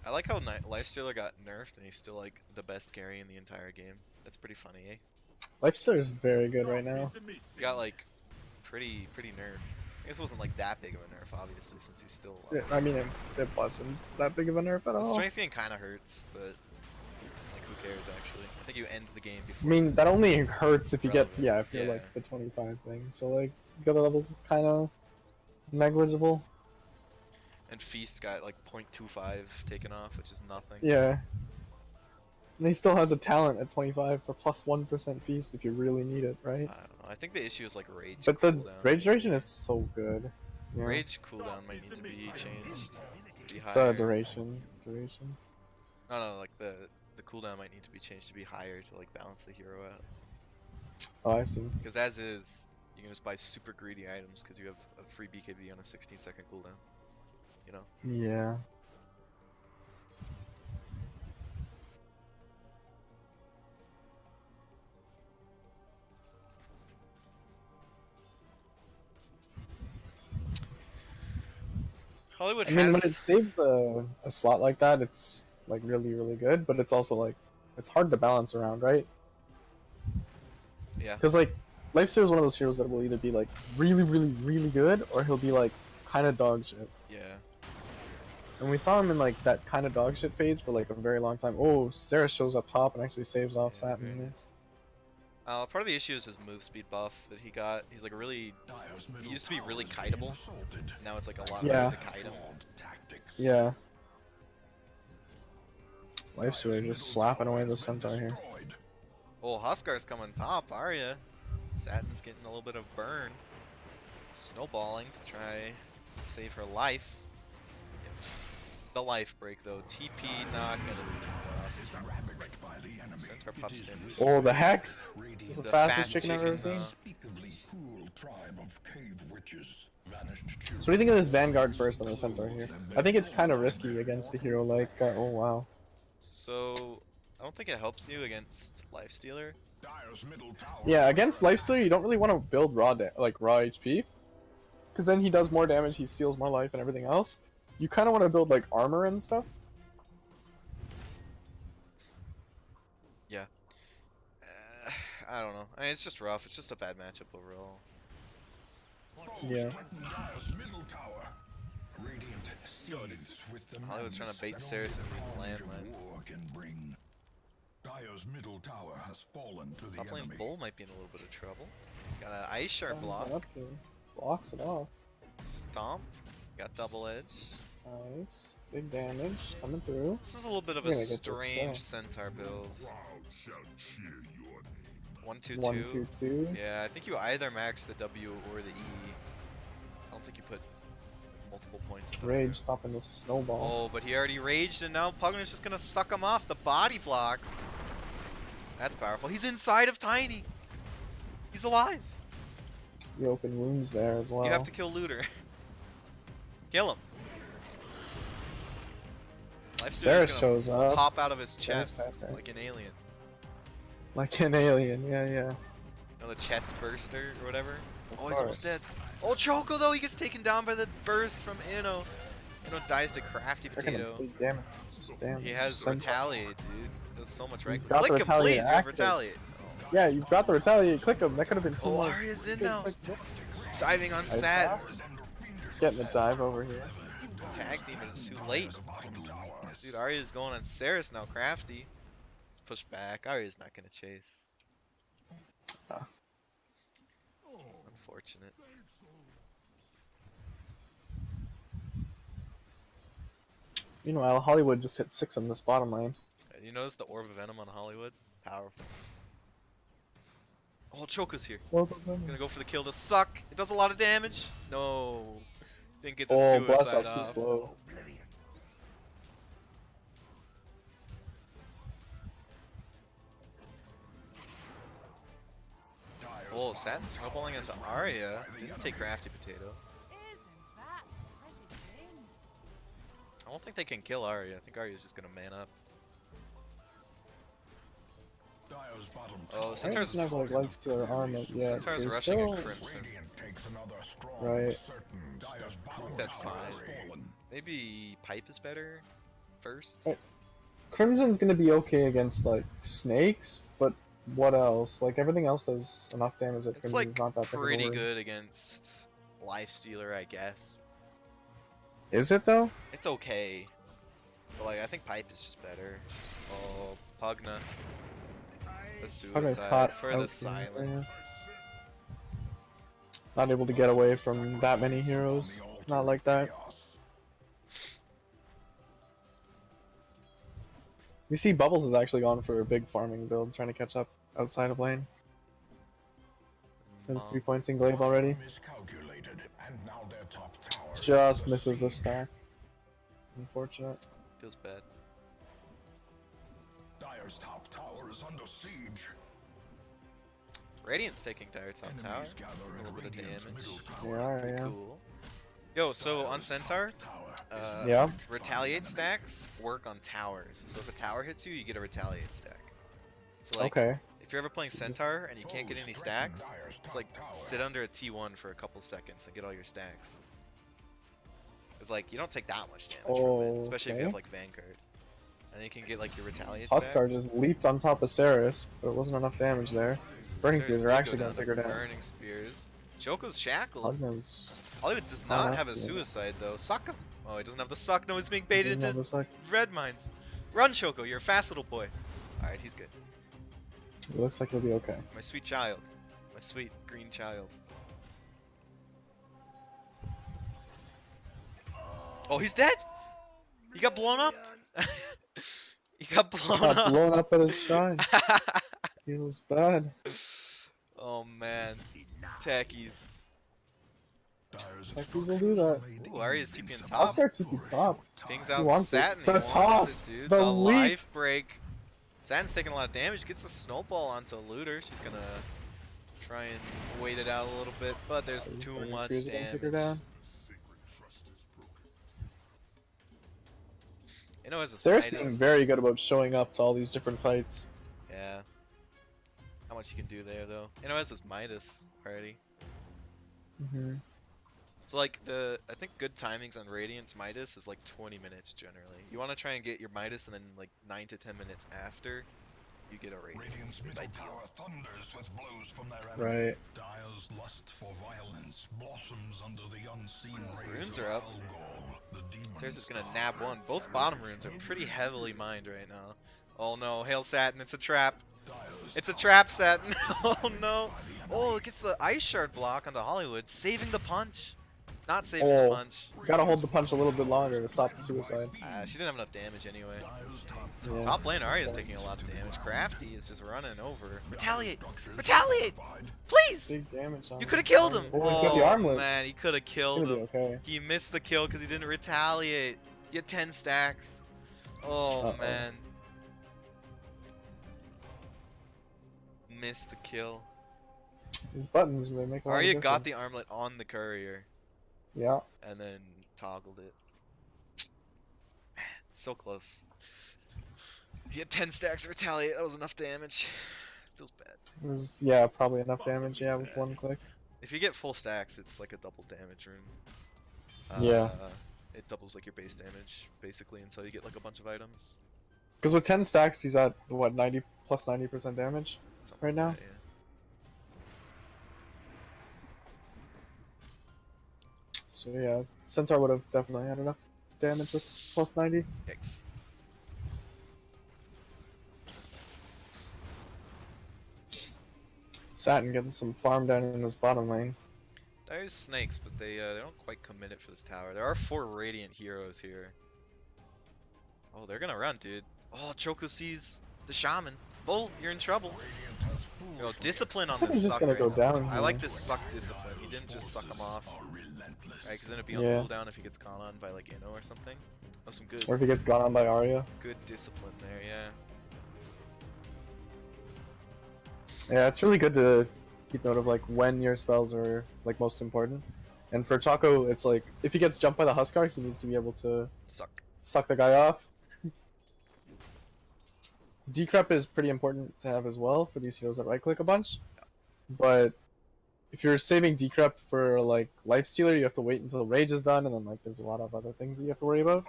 [SPEAKER 1] I like how Lifestealer got nerfed and he's still like the best carry in the entire game. That's pretty funny, eh?
[SPEAKER 3] Lifestealer is very good right now.
[SPEAKER 1] He got like pretty nerfed. I guess it wasn't like that big of a nerf, obviously, since he's still.
[SPEAKER 3] I mean, it wasn't that big of a nerf at
[SPEAKER 1] the
[SPEAKER 3] all.
[SPEAKER 1] strength gain kind of hurts, but like who cares actually? I think you end the game
[SPEAKER 3] I
[SPEAKER 1] before.
[SPEAKER 3] mean,
[SPEAKER 1] it's-
[SPEAKER 3] that only hurts if you get,
[SPEAKER 1] relevant.
[SPEAKER 3] yeah, if you're
[SPEAKER 1] Yeah.
[SPEAKER 3] like the 25 thing. So, like, the other levels, it's kind of negligible.
[SPEAKER 1] And Feast got like 0.25 taken off, which is nothing.
[SPEAKER 3] Yeah. And he still has a talent at 25 for plus 1% feast if you really need it, right?
[SPEAKER 1] I don't know. I think the issue is like rage.
[SPEAKER 3] But the
[SPEAKER 1] cooldown.
[SPEAKER 3] rage duration is so good. Yeah.
[SPEAKER 1] Rage cooldown might need to be changed to be
[SPEAKER 3] It's
[SPEAKER 1] higher.
[SPEAKER 3] duration.
[SPEAKER 1] No, like the cooldown might need to be changed to be higher to like balance the hero out.
[SPEAKER 3] Oh, I see.
[SPEAKER 1] Because as is, you can just buy super greedy items because you have a free BKB on a 16-second cooldown. You know?
[SPEAKER 3] Yeah.
[SPEAKER 1] Hollywood
[SPEAKER 3] I mean,
[SPEAKER 1] has.
[SPEAKER 3] when it saves a slot like that, it's like really, really good. But it's also like it's hard to balance around, right?
[SPEAKER 1] Yeah.
[SPEAKER 3] Because like Lifesteal is one of those heroes that will either be like really, really, really good, or he'll be like kind of dog shit.
[SPEAKER 1] Yeah.
[SPEAKER 3] And we saw him in like that kind of dog shit phase for like a very long time. Oh, Sarah shows up top and actually saves off
[SPEAKER 1] Yeah,
[SPEAKER 3] Satin.
[SPEAKER 1] very
[SPEAKER 3] here.
[SPEAKER 1] nice. Part of the issue is his move speed buff that he got. He's like really.
[SPEAKER 2] Dire's middle
[SPEAKER 1] He used to be
[SPEAKER 2] tower
[SPEAKER 1] really
[SPEAKER 2] is being
[SPEAKER 1] kiteable.
[SPEAKER 2] assaulted.
[SPEAKER 1] Now it's like a lot
[SPEAKER 3] Yeah.
[SPEAKER 1] harder to kite him.
[SPEAKER 2] Flawed tactics.
[SPEAKER 3] Yeah. Lifestealer
[SPEAKER 2] Dire's
[SPEAKER 3] just
[SPEAKER 2] middle
[SPEAKER 3] slapping
[SPEAKER 2] tower
[SPEAKER 3] away the
[SPEAKER 2] has been
[SPEAKER 3] Centaur here.
[SPEAKER 2] destroyed.
[SPEAKER 1] Oh, Huskar's coming top. Arya. Satin's getting a little bit of burn. Snowballing to try and save her life. The life break though. TP not gonna be
[SPEAKER 2] Is ravaged by the enemy.
[SPEAKER 1] Centaur pops
[SPEAKER 2] It is
[SPEAKER 1] damage.
[SPEAKER 2] this
[SPEAKER 3] Oh, the Hex!
[SPEAKER 2] radiant
[SPEAKER 3] It's the
[SPEAKER 1] The
[SPEAKER 3] fastest
[SPEAKER 1] fast
[SPEAKER 3] chicken I've ever
[SPEAKER 1] chicken,
[SPEAKER 3] seen.
[SPEAKER 2] unspeakably cruel tribe of cave witches vanished
[SPEAKER 3] So what do you think of this Vanguard first on the Centaur here? I think it's kind of risky against a hero like, oh wow.
[SPEAKER 1] So I don't think it helps you against Lifestealer.
[SPEAKER 2] Dire's middle tower.
[SPEAKER 3] Yeah, against Lifestealer, you don't really want to build raw HP, because then he does more damage, he steals more life and everything else. You kind of want to build like armor and stuff.
[SPEAKER 1] I don't know. I mean, it's just rough. It's just a bad matchup overall.
[SPEAKER 3] Yeah.
[SPEAKER 2] Dire's middle tower. Radiant seethes with the
[SPEAKER 1] Hollywood's trying to bait
[SPEAKER 2] madness
[SPEAKER 1] Ceres
[SPEAKER 2] that
[SPEAKER 1] into these
[SPEAKER 2] only the carnage of
[SPEAKER 1] landmines.
[SPEAKER 2] war can bring. Dire's middle tower has fallen to the
[SPEAKER 1] Top lane
[SPEAKER 2] enemy.
[SPEAKER 1] Bull might be in a little bit of trouble. Got an Ice Shard block.
[SPEAKER 3] Up here. Blocks it off.
[SPEAKER 1] Stomp. Got Double Edge.
[SPEAKER 3] Nice. Big damage coming through.
[SPEAKER 1] This is a little bit of
[SPEAKER 3] We're
[SPEAKER 1] a
[SPEAKER 3] gonna get this
[SPEAKER 1] strange
[SPEAKER 3] spell.
[SPEAKER 1] Centaur build.
[SPEAKER 2] Crowd shall cheer your name.
[SPEAKER 1] 1-2-2.
[SPEAKER 3] 1-2-2.
[SPEAKER 1] Yeah, I think you either max the W or the E. I don't think you put multiple points into
[SPEAKER 3] Rage stopping the snowball.
[SPEAKER 1] Oh, but he already raged, and now Pugna's just gonna suck him off. The body blocks. That's powerful. He's inside of Tiny. He's alive.
[SPEAKER 3] The open wounds there as well.
[SPEAKER 1] You have to kill Looter. Kill him. Lifestealer's
[SPEAKER 3] Sarah
[SPEAKER 1] gonna
[SPEAKER 3] shows up.
[SPEAKER 1] pop out of his
[SPEAKER 3] Sarah's
[SPEAKER 1] chest
[SPEAKER 3] back there.
[SPEAKER 1] like an alien.
[SPEAKER 3] Like an alien, yeah.
[SPEAKER 1] You know, the chest burster or whatever. Oh, he's
[SPEAKER 3] course.
[SPEAKER 1] almost dead. Oh, Choco though, he gets taken down by the burst from Inno. Inno dies to Crafty
[SPEAKER 3] They're gonna
[SPEAKER 1] Potato.
[SPEAKER 3] big damage. Damn.
[SPEAKER 1] He has
[SPEAKER 3] Centaur.
[SPEAKER 1] Retaliate, dude. Does so much right.
[SPEAKER 3] He's got the
[SPEAKER 1] Click him,
[SPEAKER 3] Retaliate
[SPEAKER 1] please. You have
[SPEAKER 3] active.
[SPEAKER 1] Retaliate.
[SPEAKER 3] Yeah, you've got the retaliate. Click him. That could have been too
[SPEAKER 1] Oh,
[SPEAKER 3] much.
[SPEAKER 1] Arya's in
[SPEAKER 3] Good
[SPEAKER 1] now.
[SPEAKER 3] clicks.
[SPEAKER 1] Diving on
[SPEAKER 3] Nice
[SPEAKER 1] Sad.
[SPEAKER 3] tap. Getting the dive over here.
[SPEAKER 1] Tag team, but it's too late. Dude, Arya's going on Ceres now. Crafty. Let's push back. Arya's not gonna chase.
[SPEAKER 3] Ah.
[SPEAKER 1] Unfortunate.
[SPEAKER 3] Meanwhile, Hollywood just hit 6 on this bottom lane.
[SPEAKER 1] You notice the Orb of Venom on Hollywood? Powerful. Oh, Choco's here. Gonna go for the kill to suck. It does a lot of damage. No. Didn't get the
[SPEAKER 3] Oh, bless
[SPEAKER 1] suicide
[SPEAKER 3] up too
[SPEAKER 1] off.
[SPEAKER 3] slow.
[SPEAKER 1] Oh, Satin snowballing into Arya. Didn't take Crafty Potato.
[SPEAKER 4] Isn't that pretty thing?
[SPEAKER 1] I don't think they can kill Arya. I think Arya's just gonna man up.
[SPEAKER 2] Dire's bottom
[SPEAKER 1] Oh,
[SPEAKER 2] tower.
[SPEAKER 1] Centaur's-
[SPEAKER 3] Centaur's not like legs to their armor yet.
[SPEAKER 1] Centaur's
[SPEAKER 3] So he's
[SPEAKER 1] rushing
[SPEAKER 3] still...
[SPEAKER 1] a Crimson.
[SPEAKER 2] Radiant takes another strong
[SPEAKER 3] Right.
[SPEAKER 2] certain Dire's bottom
[SPEAKER 1] that's
[SPEAKER 2] tower
[SPEAKER 1] fine.
[SPEAKER 2] has fallen.
[SPEAKER 1] Maybe Pipe is better first.
[SPEAKER 3] Crimson's gonna be okay against like snakes, but what else? Like everything else does enough damage that
[SPEAKER 1] It's
[SPEAKER 3] Crimson's
[SPEAKER 1] like
[SPEAKER 3] not that big of a
[SPEAKER 1] pretty
[SPEAKER 3] worry.
[SPEAKER 1] good against Lifestealer, I guess.
[SPEAKER 3] Is it though?
[SPEAKER 1] It's okay. But like, I think Pipe is just better. Oh, Pugna. The
[SPEAKER 3] Pugna's
[SPEAKER 1] suicide
[SPEAKER 3] caught
[SPEAKER 1] for
[SPEAKER 3] out
[SPEAKER 1] the
[SPEAKER 3] in
[SPEAKER 1] silence.
[SPEAKER 3] Not able to get away from that many heroes.
[SPEAKER 2] On the altar
[SPEAKER 3] Not like
[SPEAKER 2] of
[SPEAKER 3] that.
[SPEAKER 2] chaos.
[SPEAKER 3] We see Bubbles has actually gone for a big farming build, trying to catch up outside of lane. Has 3 points in glaive already.
[SPEAKER 2] Miscalculated, and now their top tower
[SPEAKER 3] Just misses the stack. Unfortunate.
[SPEAKER 1] Feels bad.
[SPEAKER 2] Dire's top tower is under siege.
[SPEAKER 1] Radiant's taking Dire top tower.
[SPEAKER 2] Enemies gather
[SPEAKER 1] A
[SPEAKER 2] at
[SPEAKER 1] little bit of
[SPEAKER 2] Radiant's
[SPEAKER 1] damage.
[SPEAKER 2] middle
[SPEAKER 3] They
[SPEAKER 2] tower.
[SPEAKER 3] are,
[SPEAKER 1] Pretty
[SPEAKER 3] yeah.
[SPEAKER 1] cool. Yo, so on Centaur,
[SPEAKER 2] Tower.
[SPEAKER 3] Yeah.
[SPEAKER 1] retaliate stacks work on towers. So if a tower hits you, you get a retaliate stack. So like,
[SPEAKER 3] Okay.
[SPEAKER 1] if you're ever playing Centaur and you can't get any stacks, just like sit under a T1 for a couple seconds and get all your stacks. It's like you don't take that much damage from it, especially if you have
[SPEAKER 3] Okay.
[SPEAKER 1] like Vanguard. And then you can get like your retaliate
[SPEAKER 3] Hotscar
[SPEAKER 1] stacks.
[SPEAKER 3] just leaped on top of Ceres, but it wasn't enough damage there. Burning
[SPEAKER 1] Ceres
[SPEAKER 3] Spears are
[SPEAKER 1] did go
[SPEAKER 3] actually
[SPEAKER 1] down
[SPEAKER 3] gonna
[SPEAKER 1] to
[SPEAKER 3] take her down.
[SPEAKER 1] Burning Spears. Joko's shackled.
[SPEAKER 3] Pugna's
[SPEAKER 1] Hollywood does
[SPEAKER 3] Oh,
[SPEAKER 1] not
[SPEAKER 3] no.
[SPEAKER 1] have a
[SPEAKER 3] Yeah.
[SPEAKER 1] suicide though. Suck him. Oh, he doesn't have the suck. No, he's being baited
[SPEAKER 3] Doesn't
[SPEAKER 1] into
[SPEAKER 3] have the suck.
[SPEAKER 1] red mines. Run, Choco. You're a fast little boy. Alright, he's good.
[SPEAKER 3] It looks like he'll be okay.
[SPEAKER 1] My sweet child. My sweet green child. Oh, he's dead? He got blown up? He got blown
[SPEAKER 3] Got
[SPEAKER 1] up.
[SPEAKER 3] blown up at his shrine. Feels bad.
[SPEAKER 1] Oh man. Techies.
[SPEAKER 3] Techies will do that.
[SPEAKER 1] Ooh, Arya's TP in top.
[SPEAKER 3] Oscar TP top.
[SPEAKER 1] Pings
[SPEAKER 3] He
[SPEAKER 1] out
[SPEAKER 3] wants it.
[SPEAKER 1] Satin. He
[SPEAKER 3] The
[SPEAKER 1] wants
[SPEAKER 3] toss,
[SPEAKER 1] it, dude.
[SPEAKER 3] the
[SPEAKER 1] The
[SPEAKER 3] leap.
[SPEAKER 1] life break. Satin's taking a lot of damage. Gets a snowball onto Looter. She's gonna try and wait it out a little bit, but there's too much
[SPEAKER 3] Spears again, take her
[SPEAKER 1] damage.
[SPEAKER 3] down.
[SPEAKER 1] You know, as a
[SPEAKER 3] Sarah's
[SPEAKER 1] Midas-
[SPEAKER 3] being very good about showing up to all these different fights.
[SPEAKER 1] Yeah. How much you can do there, though. You know, as his Midas already.
[SPEAKER 3] Hmm.
[SPEAKER 1] So, like, I think good timings on Radiant's Midas is like 20 minutes generally. You want to try and get your Midas, and then like 9 to 10 minutes after you get a Radiance.
[SPEAKER 2] Radiant's
[SPEAKER 1] Is
[SPEAKER 2] middle
[SPEAKER 1] ideal.
[SPEAKER 2] tower thunders with blows from their enemy.
[SPEAKER 3] Right.
[SPEAKER 2] Dire's lust for violence blossoms under the unseen rays
[SPEAKER 1] Runes
[SPEAKER 2] of
[SPEAKER 1] are up.
[SPEAKER 2] Algol, the demon
[SPEAKER 1] Sarah's is gonna
[SPEAKER 2] star.
[SPEAKER 1] nab one. Both bottom runes are pretty heavily mined right now. Oh no, Hail Satin, it's a trap.
[SPEAKER 2] Dire's
[SPEAKER 1] It's a
[SPEAKER 2] top
[SPEAKER 1] trap,
[SPEAKER 2] tower
[SPEAKER 1] Satin.
[SPEAKER 2] is
[SPEAKER 1] Oh
[SPEAKER 2] surrounded
[SPEAKER 1] no.
[SPEAKER 2] by the enemy.
[SPEAKER 1] Oh, it gets the Ice Shard block onto Hollywood, saving the punch. Not saving
[SPEAKER 3] Oh.
[SPEAKER 1] the punch.
[SPEAKER 3] Gotta hold the punch a little bit longer to stop the suicide.
[SPEAKER 1] She didn't have enough damage anyway.
[SPEAKER 2] Dire's top
[SPEAKER 3] Yeah.
[SPEAKER 1] Top lane Arya's taking a lot of damage. Crafty is just running over. Retaliate!
[SPEAKER 2] structures
[SPEAKER 1] Retaliate!
[SPEAKER 2] fortified.
[SPEAKER 1] Please!
[SPEAKER 3] Big damage on
[SPEAKER 1] You
[SPEAKER 3] him.
[SPEAKER 1] could have killed him!
[SPEAKER 3] Oh, he's got the
[SPEAKER 1] Oh
[SPEAKER 3] armlet.
[SPEAKER 1] man, he could have
[SPEAKER 3] It's
[SPEAKER 1] killed
[SPEAKER 3] gonna be
[SPEAKER 1] him.
[SPEAKER 3] okay.
[SPEAKER 1] He missed the kill because he didn't retaliate. He had 10 stacks. Oh
[SPEAKER 3] Uh-oh.
[SPEAKER 1] man. Missed the kill.
[SPEAKER 3] These buttons, they make a lot of
[SPEAKER 1] Arya got
[SPEAKER 3] difference.
[SPEAKER 1] the armlet on the courier
[SPEAKER 3] Yeah.
[SPEAKER 1] and then toggled it. Man, so close. He had 10 stacks of retaliate. That was enough damage. Feels bad.
[SPEAKER 3] It was, yeah, probably enough damage, yeah, with one click.
[SPEAKER 1] If you get full stacks, it's like a double damage rune.
[SPEAKER 3] Yeah.
[SPEAKER 1] It doubles like your base damage basically until you get like a bunch of items.
[SPEAKER 3] Because with 10 stacks, he's at, what, 90 plus 90% damage?
[SPEAKER 1] Something
[SPEAKER 3] Right
[SPEAKER 1] like
[SPEAKER 3] now?
[SPEAKER 1] that, yeah.
[SPEAKER 3] So yeah, Centaur would have definitely had enough damage with plus 90.
[SPEAKER 1] Yikes.
[SPEAKER 3] Satin getting some farm down in his bottom lane.
[SPEAKER 1] There's snakes, but they don't quite commit it for this tower. There are 4 Radiant heroes here. Oh, they're gonna run, dude. Oh, Choco sees the Shaman. Bull, you're in trouble.
[SPEAKER 2] Radiant has
[SPEAKER 1] You know,
[SPEAKER 2] foolishly
[SPEAKER 1] discipline on
[SPEAKER 3] Something's
[SPEAKER 1] this
[SPEAKER 3] just
[SPEAKER 1] suck
[SPEAKER 3] gonna
[SPEAKER 1] right
[SPEAKER 3] go
[SPEAKER 1] now.
[SPEAKER 3] down
[SPEAKER 1] I like
[SPEAKER 3] here.
[SPEAKER 1] this suck discipline. He didn't just suck him off.
[SPEAKER 2] are relentless.
[SPEAKER 1] Right, because then it'd be on
[SPEAKER 3] Yeah.
[SPEAKER 1] cooldown if he gets caught on by like Inno or something. That's some good,
[SPEAKER 3] Or if he gets gone on by Arya.
[SPEAKER 1] good discipline there, yeah.
[SPEAKER 3] Yeah, it's really good to keep note of like when your spells are like most important. And for Chaco, it's like if he gets jumped by the Huskar, he needs to be able to
[SPEAKER 1] Suck.
[SPEAKER 3] suck the guy off. Decrep is pretty important to have as well for these heroes that right click a bunch. But if you're saving Decrep for like Lifestealer, you have to wait until Rage is done, and then like there's a lot of other things that you have to worry about.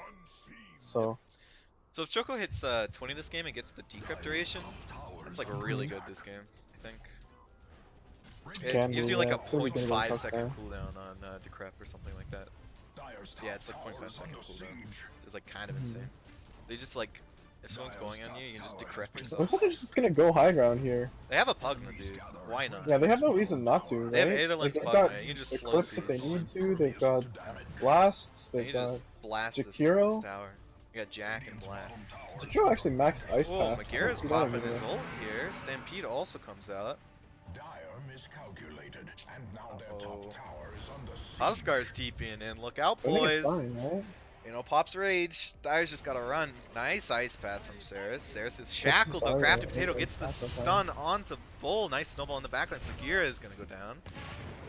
[SPEAKER 3] So
[SPEAKER 1] So if Choco hits 20 this game and gets the decrypt duration, that's like really good this game, I think. It
[SPEAKER 3] Can
[SPEAKER 1] gives
[SPEAKER 3] be,
[SPEAKER 1] you like
[SPEAKER 3] yeah,
[SPEAKER 1] a
[SPEAKER 3] it's gonna be good against
[SPEAKER 1] 0.5 second
[SPEAKER 3] Huskar.
[SPEAKER 1] cooldown on decrypt or something like that. Yeah, it's like 0.5 second cooldown. It's like kind of
[SPEAKER 3] Mhm.
[SPEAKER 1] insane. They just like, if someone's going on you, you can just decrypt yourself.
[SPEAKER 3] looks like they're just gonna go high ground here.
[SPEAKER 1] They have a Pugna, dude. Why not?
[SPEAKER 3] Yeah, they have no reason not to. Right?
[SPEAKER 1] They have Aetherlyn's
[SPEAKER 3] they've
[SPEAKER 1] Pugna.
[SPEAKER 3] got
[SPEAKER 1] You can just
[SPEAKER 3] the
[SPEAKER 1] slow
[SPEAKER 3] clips if they
[SPEAKER 1] siege.
[SPEAKER 3] need to. They've got blasts.
[SPEAKER 1] You
[SPEAKER 3] They've
[SPEAKER 1] can
[SPEAKER 3] got.
[SPEAKER 1] just blast this
[SPEAKER 3] Jakiro?
[SPEAKER 1] tower. You got Jack and blast.
[SPEAKER 3] Jakiro actually maxed Ice
[SPEAKER 1] Oh,
[SPEAKER 3] Path.
[SPEAKER 1] Magira's
[SPEAKER 3] Not
[SPEAKER 1] popping
[SPEAKER 3] anymore.
[SPEAKER 1] his ult here. Stampede also comes out.
[SPEAKER 2] Dire miscalculated, and now their
[SPEAKER 1] Uh-oh.
[SPEAKER 2] top tower is under siege.
[SPEAKER 1] Oscar's TPing in. Look out,
[SPEAKER 3] I think it's
[SPEAKER 1] boys.
[SPEAKER 3] fine, right?
[SPEAKER 1] You know, Pop's Rage. Dire's just gotta run. Nice Ice Path from Saris. Saris is shackled though.
[SPEAKER 3] sorry,
[SPEAKER 1] Crafty
[SPEAKER 3] yeah,
[SPEAKER 1] Potato
[SPEAKER 3] yeah,
[SPEAKER 1] gets the
[SPEAKER 3] that's okay.
[SPEAKER 1] stun onto Bull. Nice snowball in the backlines. Magira is gonna go down.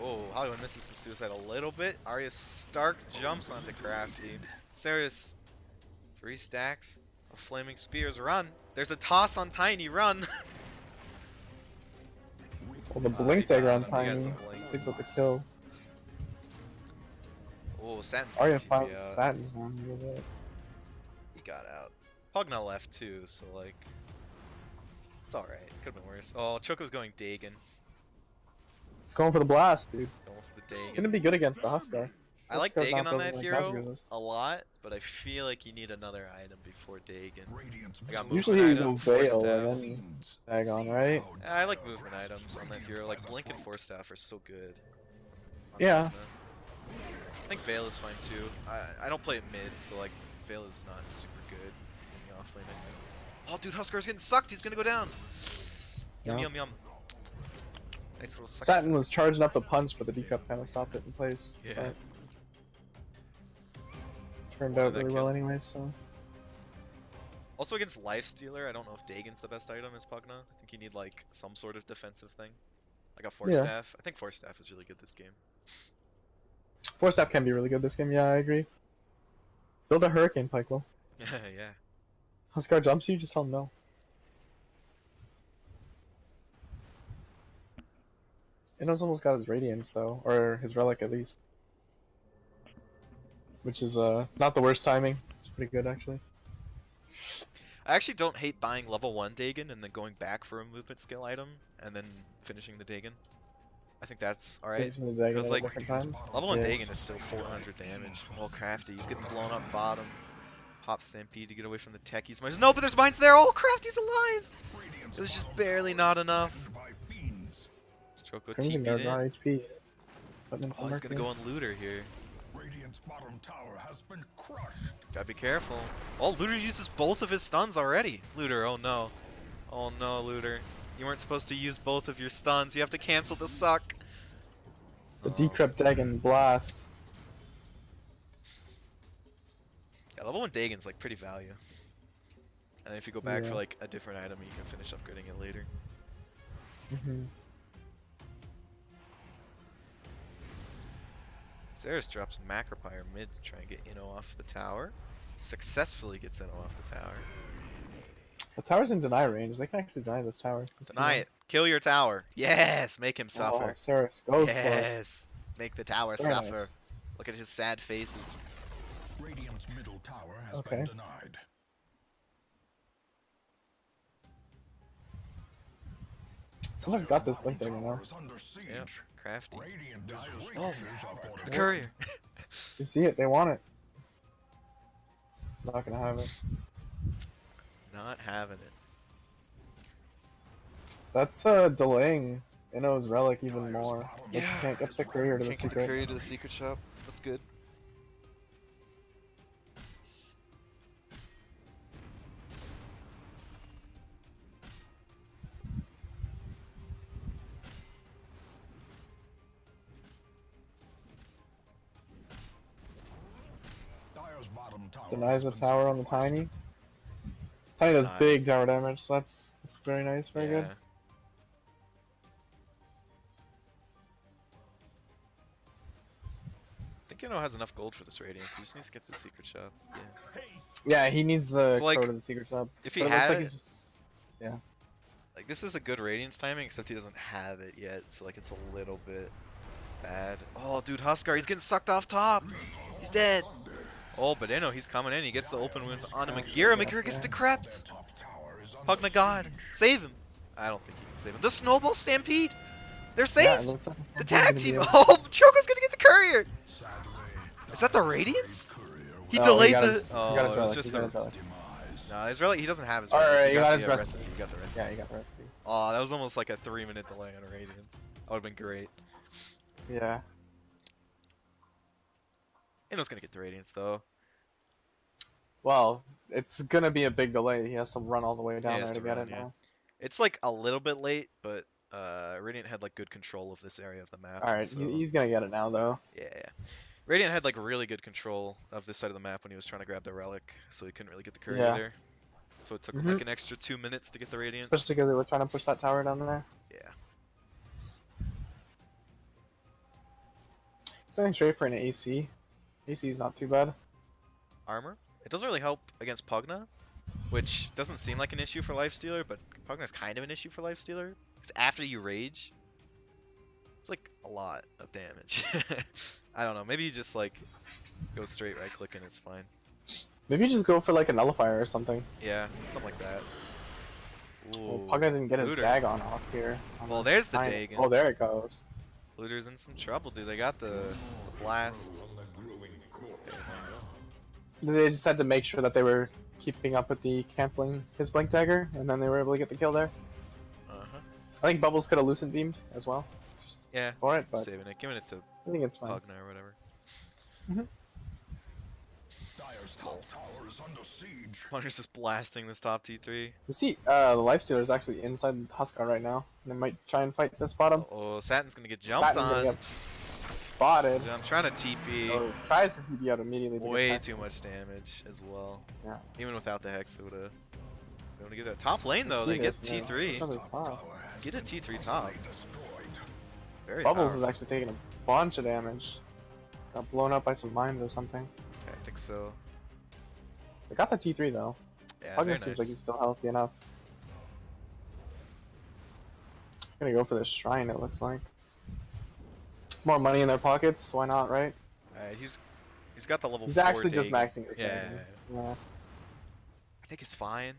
[SPEAKER 1] Oh, Hollywood misses the suicide a little bit. Arya Stark jumps onto Crafty. Saris, 3 stacks of flaming spears. Run. There's a toss on Tiny. Run.
[SPEAKER 3] Well, the blink dagger on
[SPEAKER 1] He has the
[SPEAKER 3] Tiny
[SPEAKER 1] blink.
[SPEAKER 3] takes out the kill.
[SPEAKER 1] Oh, Satin's
[SPEAKER 3] Arya
[SPEAKER 1] got TP
[SPEAKER 3] found
[SPEAKER 1] out.
[SPEAKER 3] Satin's on you with it.
[SPEAKER 1] He got out. Pugna left too, so like, it's alright. Could've been worse. Oh, Choco's going Dagon.
[SPEAKER 3] It's going for the blast, dude.
[SPEAKER 1] Going for the Dagon.
[SPEAKER 3] Gonna be good against the Huskar.
[SPEAKER 1] I like
[SPEAKER 3] Huskard's
[SPEAKER 1] Dagon
[SPEAKER 3] not
[SPEAKER 1] on
[SPEAKER 3] built
[SPEAKER 1] that
[SPEAKER 3] like
[SPEAKER 1] hero
[SPEAKER 3] Nazgûl is.
[SPEAKER 1] a lot, but I feel like you need another item before Dagon.
[SPEAKER 2] Radiant's
[SPEAKER 1] I got
[SPEAKER 2] middle
[SPEAKER 3] Usually
[SPEAKER 1] movement
[SPEAKER 3] you
[SPEAKER 1] item,
[SPEAKER 3] go
[SPEAKER 1] Force
[SPEAKER 3] Veil
[SPEAKER 1] Staff.
[SPEAKER 3] and then
[SPEAKER 2] fiends.
[SPEAKER 3] Dagon, right?
[SPEAKER 1] I like movement items on that hero, like Blink and Force Staff are so good. On
[SPEAKER 3] Yeah.
[SPEAKER 1] Pugna. I think Veil is fine too. I don't play it mid, so like Veil is not super good in the offlane. Oh, dude, Huskar's getting sucked. He's gonna go down. Yum
[SPEAKER 3] Yeah.
[SPEAKER 1] yum yum. Nice little suck.
[SPEAKER 3] Satin was charging up the punch, but the decap kind of stopped it in place.
[SPEAKER 1] Yeah.
[SPEAKER 3] But turned
[SPEAKER 1] What
[SPEAKER 3] out
[SPEAKER 1] did that
[SPEAKER 3] really
[SPEAKER 1] kill?
[SPEAKER 3] well anyway, so.
[SPEAKER 1] Also against Lifestealer, I don't know if Dagon's the best item as Pugna. I think you need like some sort of defensive thing. Like a Force
[SPEAKER 3] Yeah.
[SPEAKER 1] Staff. I think Force Staff is really good this game.
[SPEAKER 3] Force Staff can be really good this game, yeah, I agree. Build a Hurricane Pike, well.
[SPEAKER 1] Yeah.
[SPEAKER 3] Huskar jumps you, just tell him no. Inno's almost got his Radiance, though. Or his Relic, at least. Which is, not the worst timing. It's pretty good, actually.
[SPEAKER 1] I actually don't hate buying level 1 Dagon and then going back for a movement skill item and then finishing the Dagon. I think that's alright.
[SPEAKER 3] Finishing the Dagon
[SPEAKER 1] Because,
[SPEAKER 3] at
[SPEAKER 1] like,
[SPEAKER 3] a different time.
[SPEAKER 1] Level 1
[SPEAKER 3] Yeah.
[SPEAKER 1] Dagon is still 400 damage. Well, Crafty, he's getting blown up bottom. Pop Stampede to get away from the techies. No, but there's mines there! Oh, Crafty's alive! It was just barely not enough.
[SPEAKER 2] By fiends.
[SPEAKER 1] Choco
[SPEAKER 3] Crimson
[SPEAKER 1] TP'd
[SPEAKER 3] Guard,
[SPEAKER 1] in.
[SPEAKER 3] raw HP. Putting in
[SPEAKER 1] Oh,
[SPEAKER 3] some
[SPEAKER 1] he's gonna
[SPEAKER 3] Mercury.
[SPEAKER 1] go on Looter here.
[SPEAKER 2] Radiant's bottom tower has been crushed.
[SPEAKER 1] Gotta be careful. Oh, Looter uses both of his stuns already. Looter, oh no. Oh no, Looter. You weren't supposed to use both of your stuns. You have to cancel the suck.
[SPEAKER 3] The
[SPEAKER 1] Oh.
[SPEAKER 3] Decrypt Dagon Blast.
[SPEAKER 1] Yeah, level 1 Dagon's like pretty value. And then if you go back
[SPEAKER 3] Yeah.
[SPEAKER 1] for like a different item, you can finish upgrading it later. Ceres drops Macropyre mid to try and get Inno off the tower. Successfully gets Inno off the tower.
[SPEAKER 3] The tower's in deny range. They can actually deny this tower.
[SPEAKER 1] Deny it. Kill your tower. Yes! Make him
[SPEAKER 3] Oh,
[SPEAKER 1] suffer.
[SPEAKER 3] Ceres goes for it.
[SPEAKER 1] Yes! Make the tower
[SPEAKER 3] Very
[SPEAKER 1] suffer.
[SPEAKER 3] nice.
[SPEAKER 1] Look at his sad faces.
[SPEAKER 2] Radiant's middle tower has
[SPEAKER 3] Okay.
[SPEAKER 2] been denied.
[SPEAKER 3] Someone's got this Blink Dagon now.
[SPEAKER 2] Tower is under siege.
[SPEAKER 1] Yep. Crafty.
[SPEAKER 2] Radiant dire
[SPEAKER 1] Oh,
[SPEAKER 2] structures are
[SPEAKER 1] the
[SPEAKER 2] fortified.
[SPEAKER 1] courier.
[SPEAKER 3] You see it, they want it. Not gonna have it.
[SPEAKER 1] Not having it.
[SPEAKER 3] That's delaying Inno's Relic even more. Like,
[SPEAKER 1] Yeah.
[SPEAKER 3] you can't get the courier to the
[SPEAKER 1] Can't get the
[SPEAKER 3] secret.
[SPEAKER 1] courier to the secret shop. That's good.
[SPEAKER 2] Dire's bottom tower
[SPEAKER 3] Denies the
[SPEAKER 2] has been
[SPEAKER 3] tower on the
[SPEAKER 2] sacrificed.
[SPEAKER 3] Tiny. Tiny does big
[SPEAKER 1] Nice.
[SPEAKER 3] tower damage, so that's very nice, very good.
[SPEAKER 1] I think Inno has enough gold for this Radiance. He just needs to get to the secret shop. Yeah.
[SPEAKER 3] Yeah, he needs the
[SPEAKER 1] So, like,
[SPEAKER 3] crow to the secret shop.
[SPEAKER 1] If he
[SPEAKER 3] But it looks
[SPEAKER 1] had
[SPEAKER 3] like
[SPEAKER 1] it,
[SPEAKER 3] he's just...
[SPEAKER 1] like this is a good Radiance timing, except he doesn't have it yet, so like it's a little bit bad. Oh, dude, Huskar, he's getting sucked off top. He's dead. Oh, but Inno, he's coming in. He gets the open wounds onto Magira. Magira gets decrept.
[SPEAKER 2] Top tower is under
[SPEAKER 1] Pugna God,
[SPEAKER 2] siege.
[SPEAKER 1] save him. I don't think he can save him. The Snowball Stampede. They're
[SPEAKER 3] Yeah, it
[SPEAKER 1] saved.
[SPEAKER 3] looks like
[SPEAKER 1] The
[SPEAKER 3] he's gonna
[SPEAKER 1] tag
[SPEAKER 3] be
[SPEAKER 1] team.
[SPEAKER 3] able-
[SPEAKER 1] Oh, Choco's gonna get the courier.
[SPEAKER 2] Sadly,
[SPEAKER 1] Is that the Radiance?
[SPEAKER 2] courier
[SPEAKER 1] He
[SPEAKER 2] with
[SPEAKER 3] No,
[SPEAKER 1] delayed
[SPEAKER 3] got
[SPEAKER 1] the.
[SPEAKER 3] his- he
[SPEAKER 1] Oh,
[SPEAKER 3] got his
[SPEAKER 1] it was
[SPEAKER 3] relic,
[SPEAKER 1] just
[SPEAKER 3] he got
[SPEAKER 1] the.
[SPEAKER 3] his relic.
[SPEAKER 2] demise.
[SPEAKER 1] No, his relic. He doesn't have his
[SPEAKER 3] Alright,
[SPEAKER 1] relic.
[SPEAKER 3] you got
[SPEAKER 1] the
[SPEAKER 3] his recipe.
[SPEAKER 1] You got the recipe.
[SPEAKER 3] Yeah, you got the recipe.
[SPEAKER 1] Oh, that was almost like a 3-minute delay on a Radiance. That would have been great.
[SPEAKER 3] Yeah.
[SPEAKER 1] Inno's gonna get the Radiance though.
[SPEAKER 3] Well, it's gonna be a big delay. He has to run all the way
[SPEAKER 1] he
[SPEAKER 3] down
[SPEAKER 1] has
[SPEAKER 3] there to
[SPEAKER 1] to
[SPEAKER 3] get
[SPEAKER 1] run,
[SPEAKER 3] it
[SPEAKER 1] yeah.
[SPEAKER 3] now.
[SPEAKER 1] It's like a little bit late, but Radiant had like good control of this area of the map.
[SPEAKER 3] Alright,
[SPEAKER 1] so,
[SPEAKER 3] he's gonna get it now, though.
[SPEAKER 1] yeah. Radiant had like really good control of this side of the map when he was trying to grab the relic, so he couldn't really get the courier
[SPEAKER 3] Yeah.
[SPEAKER 1] there. So it took
[SPEAKER 3] Mhm.
[SPEAKER 1] like an extra 2 minutes to get the Radiance.
[SPEAKER 3] Especially because they were trying to push that tower down there.
[SPEAKER 1] Yeah.
[SPEAKER 3] Going straight for an AC. AC is not too bad.
[SPEAKER 1] Armor. It doesn't really help against Pugna, which doesn't seem like an issue for Lifestealer, but Pugna's kind of an issue for Lifestealer. Because after you rage, it's like a lot of damage. I don't know, maybe you just like go straight right click and it's fine.
[SPEAKER 3] Maybe just go for like a nullifier or something.
[SPEAKER 1] Yeah, something like that.
[SPEAKER 3] Well,
[SPEAKER 1] Ooh,
[SPEAKER 3] Pugna didn't get his
[SPEAKER 1] Looter.
[SPEAKER 3] Dagon off here. on
[SPEAKER 1] Well,
[SPEAKER 3] the
[SPEAKER 1] there's the
[SPEAKER 3] Tiny.
[SPEAKER 1] Dagon.
[SPEAKER 3] Oh, there it goes.
[SPEAKER 1] Looter's in some trouble, dude. They got the blast.
[SPEAKER 2] From the
[SPEAKER 3] They just had to make sure that they were keeping up with the canceling his blink dagger, and then they were able to get the kill there.
[SPEAKER 1] Uh-huh.
[SPEAKER 3] I think Bubbles could have lucent beamed as well, just
[SPEAKER 1] Yeah,
[SPEAKER 3] for it, but
[SPEAKER 1] saving it, giving it to
[SPEAKER 3] I think it's fine.
[SPEAKER 1] Pugna or whatever.
[SPEAKER 2] Dire's top tower is under siege.
[SPEAKER 1] Wonder's just blasting this top T3.
[SPEAKER 3] You see, the Lifestealer is actually inside Huskar right now. They might try and fight this bottom.
[SPEAKER 1] Oh, Satin's gonna get jumped
[SPEAKER 3] Satin's gonna
[SPEAKER 1] on.
[SPEAKER 3] get spotted.
[SPEAKER 1] I'm trying to TP.
[SPEAKER 3] Or tries to TP out immediately. to get
[SPEAKER 1] Way
[SPEAKER 3] Satin.
[SPEAKER 1] too much damage as well.
[SPEAKER 3] Yeah.
[SPEAKER 1] Even without the Hex, it would've been able to get that top lane though.
[SPEAKER 3] See
[SPEAKER 1] They get
[SPEAKER 3] this, man.
[SPEAKER 1] T3.
[SPEAKER 3] Another top.
[SPEAKER 2] Tower has
[SPEAKER 1] Get a
[SPEAKER 2] been
[SPEAKER 1] T3 top.
[SPEAKER 2] totally destroyed.
[SPEAKER 1] Very
[SPEAKER 3] Bubbles
[SPEAKER 1] powerful.
[SPEAKER 3] is actually taking a bunch of damage. Got blown up by some mines or something.
[SPEAKER 1] Yeah, I think so.
[SPEAKER 3] They got the T3 though.
[SPEAKER 1] Yeah,
[SPEAKER 3] Pugna
[SPEAKER 1] very
[SPEAKER 3] seems
[SPEAKER 1] nice.
[SPEAKER 3] like he's still healthy enough. Gonna go for this shrine, it looks like. More money in their pockets, why not, right?
[SPEAKER 1] Alright, he's got the level
[SPEAKER 3] He's
[SPEAKER 1] 4
[SPEAKER 3] actually just
[SPEAKER 1] Dagon.
[SPEAKER 3] maxing his
[SPEAKER 1] Yeah,
[SPEAKER 3] Dagon. Yeah.
[SPEAKER 1] I think it's fine.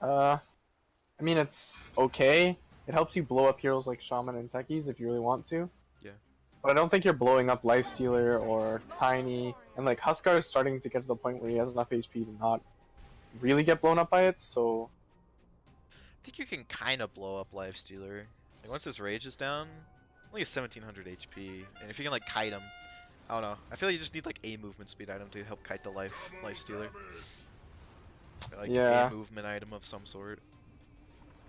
[SPEAKER 3] I mean, it's okay. It helps you blow up heroes like Shaman and Techies if you really want to.
[SPEAKER 1] Yeah.
[SPEAKER 3] But I don't think you're blowing up Lifestealer or Tiny. And like Huskar is starting to get to the point where he has enough HP to not really get blown up by it, so
[SPEAKER 1] I think you can kind of blow up Lifestealer. Like once his rage is down, only has 1700 HP, and if you can like kite him, I don't know. I feel like you just need like a movement speed item to help kite the Lifestealer. Like
[SPEAKER 3] Yeah.
[SPEAKER 1] a movement item of some sort.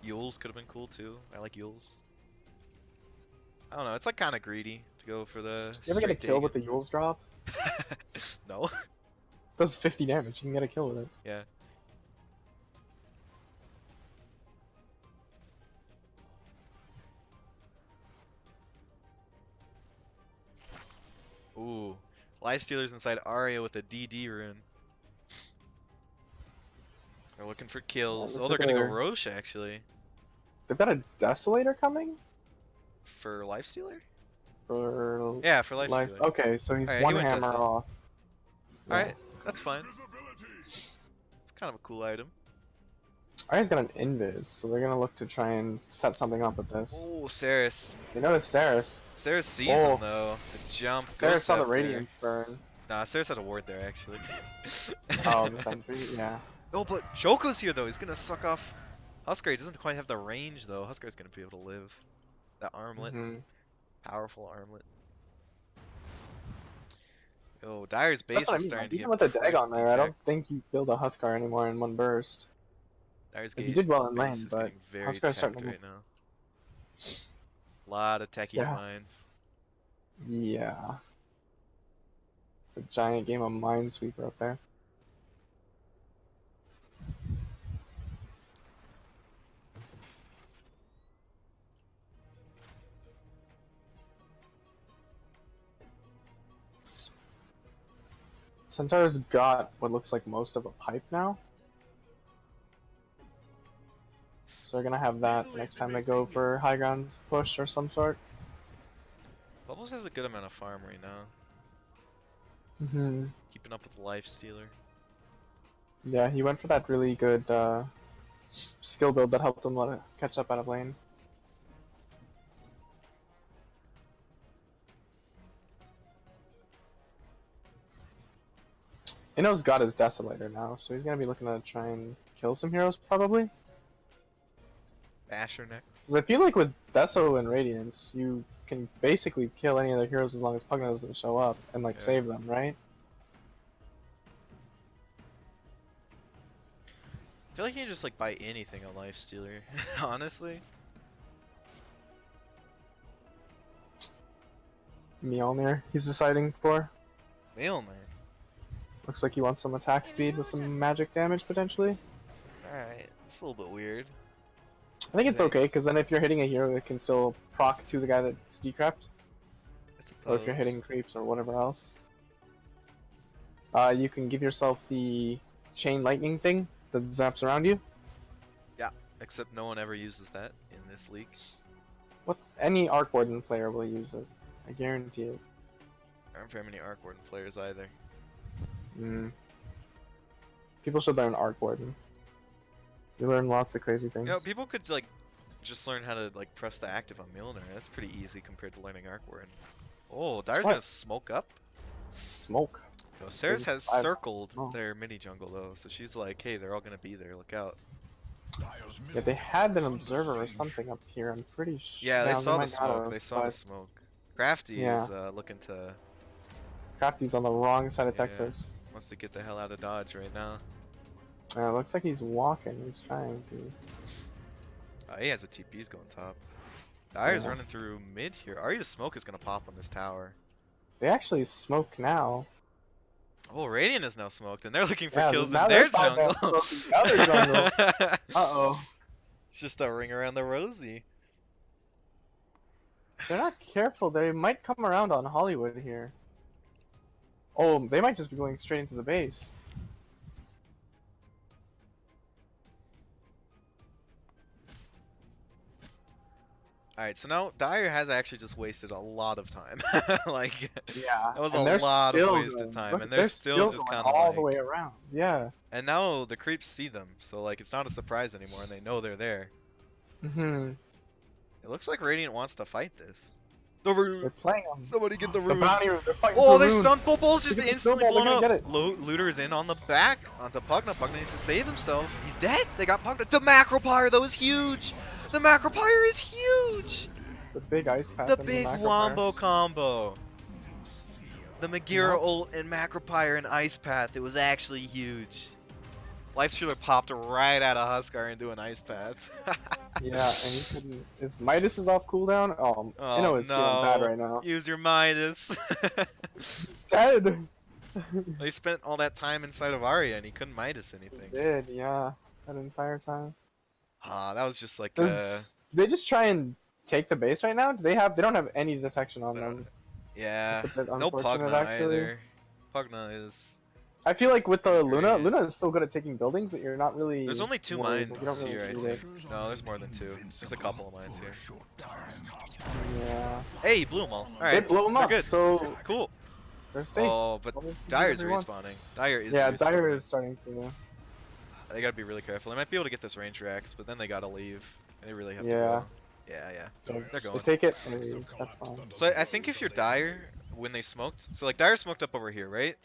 [SPEAKER 1] Yules could have been cool too. I like Yules. I don't know. It's like kind of greedy to go for the.
[SPEAKER 3] you ever get a
[SPEAKER 1] straight
[SPEAKER 3] kill with the
[SPEAKER 1] Dagon.
[SPEAKER 3] Yules drop?
[SPEAKER 1] No.
[SPEAKER 3] Does 50 damage, you can get a kill with it.
[SPEAKER 1] Yeah. Ooh. Lifestealer's inside Arya with a DD rune. They're looking for kills.
[SPEAKER 3] Yeah,
[SPEAKER 1] Oh,
[SPEAKER 3] look
[SPEAKER 1] they're
[SPEAKER 3] at
[SPEAKER 1] gonna go
[SPEAKER 3] their-
[SPEAKER 1] Roche actually.
[SPEAKER 3] They've got a Desolator coming?
[SPEAKER 1] For Lifestealer?
[SPEAKER 3] For
[SPEAKER 1] Yeah, for
[SPEAKER 3] life.
[SPEAKER 1] Lifestealer.
[SPEAKER 3] Okay, so he's
[SPEAKER 1] Alright, he
[SPEAKER 3] one
[SPEAKER 1] went
[SPEAKER 3] hammer
[SPEAKER 1] Desolate.
[SPEAKER 3] off. Yeah.
[SPEAKER 1] Alright, that's fine. It's kind of a cool item.
[SPEAKER 3] Arya's got an Invis, so they're gonna look to try and set something up with this.
[SPEAKER 1] Oh, Saris.
[SPEAKER 3] They notice Saris.
[SPEAKER 1] Saris sees
[SPEAKER 3] Oh.
[SPEAKER 1] him though. The jump.
[SPEAKER 3] Saris saw the
[SPEAKER 1] Scepter.
[SPEAKER 3] Radiance burn.
[SPEAKER 1] Nah, Saris had a ward there actually.
[SPEAKER 3] Oh, the sentry, yeah.
[SPEAKER 1] Oh, but Shoko's here though. He's gonna suck off Huskar. He doesn't quite have the range though. Huskar's gonna be able to live. That armlet,
[SPEAKER 3] Mhm.
[SPEAKER 1] powerful armlet. Oh, Dire's base
[SPEAKER 3] That's what I
[SPEAKER 1] is
[SPEAKER 3] mean.
[SPEAKER 1] starting
[SPEAKER 3] Like,
[SPEAKER 1] to
[SPEAKER 3] even
[SPEAKER 1] get
[SPEAKER 3] with the Dagon there, I don't
[SPEAKER 1] detect.
[SPEAKER 3] think you build a Huskar anymore in one burst.
[SPEAKER 1] Dire's
[SPEAKER 3] Like,
[SPEAKER 1] gate
[SPEAKER 3] you did well in
[SPEAKER 1] base
[SPEAKER 3] lane,
[SPEAKER 1] is
[SPEAKER 3] but
[SPEAKER 1] getting very
[SPEAKER 3] Huskar's starting
[SPEAKER 1] teched
[SPEAKER 3] to
[SPEAKER 1] right now. Lot of techies
[SPEAKER 3] Yeah.
[SPEAKER 1] mines.
[SPEAKER 3] Yeah. It's a giant game of Minesweeper up there. Centaur's got what looks like most of a pipe now. So they're gonna have that next time they go for high ground push or some sort.
[SPEAKER 1] Bubbles has a good amount of farm right now.
[SPEAKER 3] Mm-hmm.
[SPEAKER 1] Keeping up with the Lifestealer.
[SPEAKER 3] Yeah, he went for that really good skill build that helped him catch up out of lane. Inno's got his Desolator now, so he's gonna be looking to try and kill some heroes probably.
[SPEAKER 1] Basher next.
[SPEAKER 3] 'Cause I feel like with Deso and Radiance, you can basically kill any of their heroes as long as Pugna doesn't show up and like
[SPEAKER 1] Yeah.
[SPEAKER 3] save them, right?
[SPEAKER 1] I feel like you can just like buy anything on Lifestealer, honestly.
[SPEAKER 3] Mjolnir he's deciding for.
[SPEAKER 1] Mjolnir.
[SPEAKER 3] Looks like he wants some attack speed with some magic damage potentially.
[SPEAKER 1] Alright, it's a little bit weird.
[SPEAKER 3] I think it's
[SPEAKER 1] Yeah.
[SPEAKER 3] okay, because then if you're hitting a hero, it can still proc to the guy that's decrept,
[SPEAKER 1] I suppose.
[SPEAKER 3] or if you're hitting creeps or whatever else. You can give yourself the chain lightning thing that zaps around you.
[SPEAKER 1] Except no one ever uses that in this league.
[SPEAKER 3] What any Arc Warden player will use it. I guarantee it.
[SPEAKER 1] There aren't very many Arc Warden players either.
[SPEAKER 3] Mm. People should learn Arc Warden. You learn lots of crazy things.
[SPEAKER 1] You know, people could like just learn how to like press the active on Mjolnir. That's pretty easy compared to learning Arc Warden. Oh, Dire's
[SPEAKER 3] What?
[SPEAKER 1] gonna smoke up.
[SPEAKER 3] Smoke.
[SPEAKER 1] Yo, Ceres has
[SPEAKER 3] 35.
[SPEAKER 1] circled
[SPEAKER 3] Oh.
[SPEAKER 1] their mini jungle though, so she's like, hey, they're all gonna be there. Look out.
[SPEAKER 2] Dire's
[SPEAKER 3] Yeah,
[SPEAKER 2] middle
[SPEAKER 3] they had an
[SPEAKER 2] tower is under
[SPEAKER 3] observer or
[SPEAKER 2] siege.
[SPEAKER 3] something up here. I'm pretty sure.
[SPEAKER 1] Yeah, they saw the
[SPEAKER 3] might not
[SPEAKER 1] smoke.
[SPEAKER 3] have,
[SPEAKER 1] They saw the
[SPEAKER 3] but
[SPEAKER 1] smoke. Crafty
[SPEAKER 3] Yeah.
[SPEAKER 1] is looking to
[SPEAKER 3] Crafty's on the wrong side of
[SPEAKER 1] Yeah.
[SPEAKER 3] Texas.
[SPEAKER 1] wants to get the hell out of Dodge right now.
[SPEAKER 3] Looks like he's walking. He's trying to.
[SPEAKER 1] He has a TP's going top. Dire's
[SPEAKER 3] Yeah.
[SPEAKER 1] running through mid here. Arya's smoke is gonna pop on this tower.
[SPEAKER 3] They actually smoke now.
[SPEAKER 1] Oh, Radiant is now smoked, and they're looking for
[SPEAKER 3] Yeah,
[SPEAKER 1] kills
[SPEAKER 3] now
[SPEAKER 1] in
[SPEAKER 3] they're
[SPEAKER 1] their
[SPEAKER 3] fine
[SPEAKER 1] jungle.
[SPEAKER 3] to smoke the other jungle. Uh-oh.
[SPEAKER 1] It's just a ring around the rosy.
[SPEAKER 3] If they're not careful, they might come around on Hollywood here. Oh, they might just be going straight into the base.
[SPEAKER 1] Alright, so now Dire has actually just wasted a lot of time. Like,
[SPEAKER 3] Yeah.
[SPEAKER 1] that was
[SPEAKER 3] and
[SPEAKER 1] a
[SPEAKER 3] they're
[SPEAKER 1] lot of
[SPEAKER 3] still
[SPEAKER 1] wasted
[SPEAKER 3] going.
[SPEAKER 1] time,
[SPEAKER 3] Look,
[SPEAKER 1] and they're still just
[SPEAKER 3] going
[SPEAKER 1] kinda
[SPEAKER 3] all
[SPEAKER 1] like-
[SPEAKER 3] the way around. Yeah.
[SPEAKER 1] and now the creeps see them, so like it's not a surprise anymore, and they know they're there.
[SPEAKER 3] Mm-hmm.
[SPEAKER 1] It looks like Radiant wants to fight this.
[SPEAKER 3] They're
[SPEAKER 1] The
[SPEAKER 3] playing them.
[SPEAKER 1] Somebody get the
[SPEAKER 3] The
[SPEAKER 1] rune.
[SPEAKER 3] bounty, they're fighting
[SPEAKER 1] Oh,
[SPEAKER 3] for
[SPEAKER 1] they
[SPEAKER 3] rune.
[SPEAKER 1] stun Bull's just
[SPEAKER 3] Look at the
[SPEAKER 1] instantly
[SPEAKER 3] snowball,
[SPEAKER 1] blown
[SPEAKER 3] they're
[SPEAKER 1] up.
[SPEAKER 3] gonna get
[SPEAKER 1] Looter's in on the back onto Pugna. Pugna needs to save himself. He's dead. They got Pugna. The Macropyre though is huge. The Macropyre is huge.
[SPEAKER 3] The big ice path.
[SPEAKER 1] The
[SPEAKER 3] and
[SPEAKER 1] big
[SPEAKER 3] Macropyre.
[SPEAKER 1] wombo combo. The Magira
[SPEAKER 3] Yep.
[SPEAKER 1] ult and Macropyre and Ice Path. It was actually huge. Lifestealer popped right out of Huskar into an Ice Path.
[SPEAKER 3] Yeah, and he couldn't. His Midas is off cooldown. Oh,
[SPEAKER 1] Oh,
[SPEAKER 3] Inno is feeling bad
[SPEAKER 1] no.
[SPEAKER 3] right now.
[SPEAKER 1] Use your Midas.
[SPEAKER 3] He's dead.
[SPEAKER 1] He spent all that time inside of Arya and he couldn't Midas
[SPEAKER 3] He
[SPEAKER 1] anything.
[SPEAKER 3] did, yeah, that entire time.
[SPEAKER 1] Ah, that was just like
[SPEAKER 3] Does they just try and take the base right now? They don't have any detection on
[SPEAKER 1] They
[SPEAKER 3] them.
[SPEAKER 1] yeah.
[SPEAKER 3] It's a bit
[SPEAKER 1] No
[SPEAKER 3] unfortunate,
[SPEAKER 1] Pugna
[SPEAKER 3] actually.
[SPEAKER 1] either. Pugna is.
[SPEAKER 3] I feel like with the Luna,
[SPEAKER 1] Right.
[SPEAKER 3] Luna is so good at taking buildings that you're not really.
[SPEAKER 1] There's only 2
[SPEAKER 3] worried.
[SPEAKER 1] mines
[SPEAKER 3] You don't really
[SPEAKER 1] here, I
[SPEAKER 3] need
[SPEAKER 1] think.
[SPEAKER 3] it.
[SPEAKER 1] No, there's more than 2. There's a couple of mines here.
[SPEAKER 3] Yeah.
[SPEAKER 1] Hey, you blew them all.
[SPEAKER 3] They
[SPEAKER 1] Alright,
[SPEAKER 3] blow them
[SPEAKER 1] they're
[SPEAKER 3] up,
[SPEAKER 1] good.
[SPEAKER 3] so
[SPEAKER 1] Cool.
[SPEAKER 3] they're safe.
[SPEAKER 1] Oh, but
[SPEAKER 3] Bubbles can do
[SPEAKER 1] Dire's
[SPEAKER 3] whatever they want.
[SPEAKER 1] respawning. Dire is
[SPEAKER 3] Yeah,
[SPEAKER 1] respawning.
[SPEAKER 3] Dire is starting to.
[SPEAKER 1] They gotta be really careful. They might be able to get this range racks, but then they gotta leave. They really have to
[SPEAKER 3] Yeah.
[SPEAKER 1] go. Yeah, yeah. They're
[SPEAKER 3] They
[SPEAKER 1] going.
[SPEAKER 3] take it and leave. That's fine.
[SPEAKER 1] So I think if you're Dire, when they smoked, so like Dire smoked up over here, right?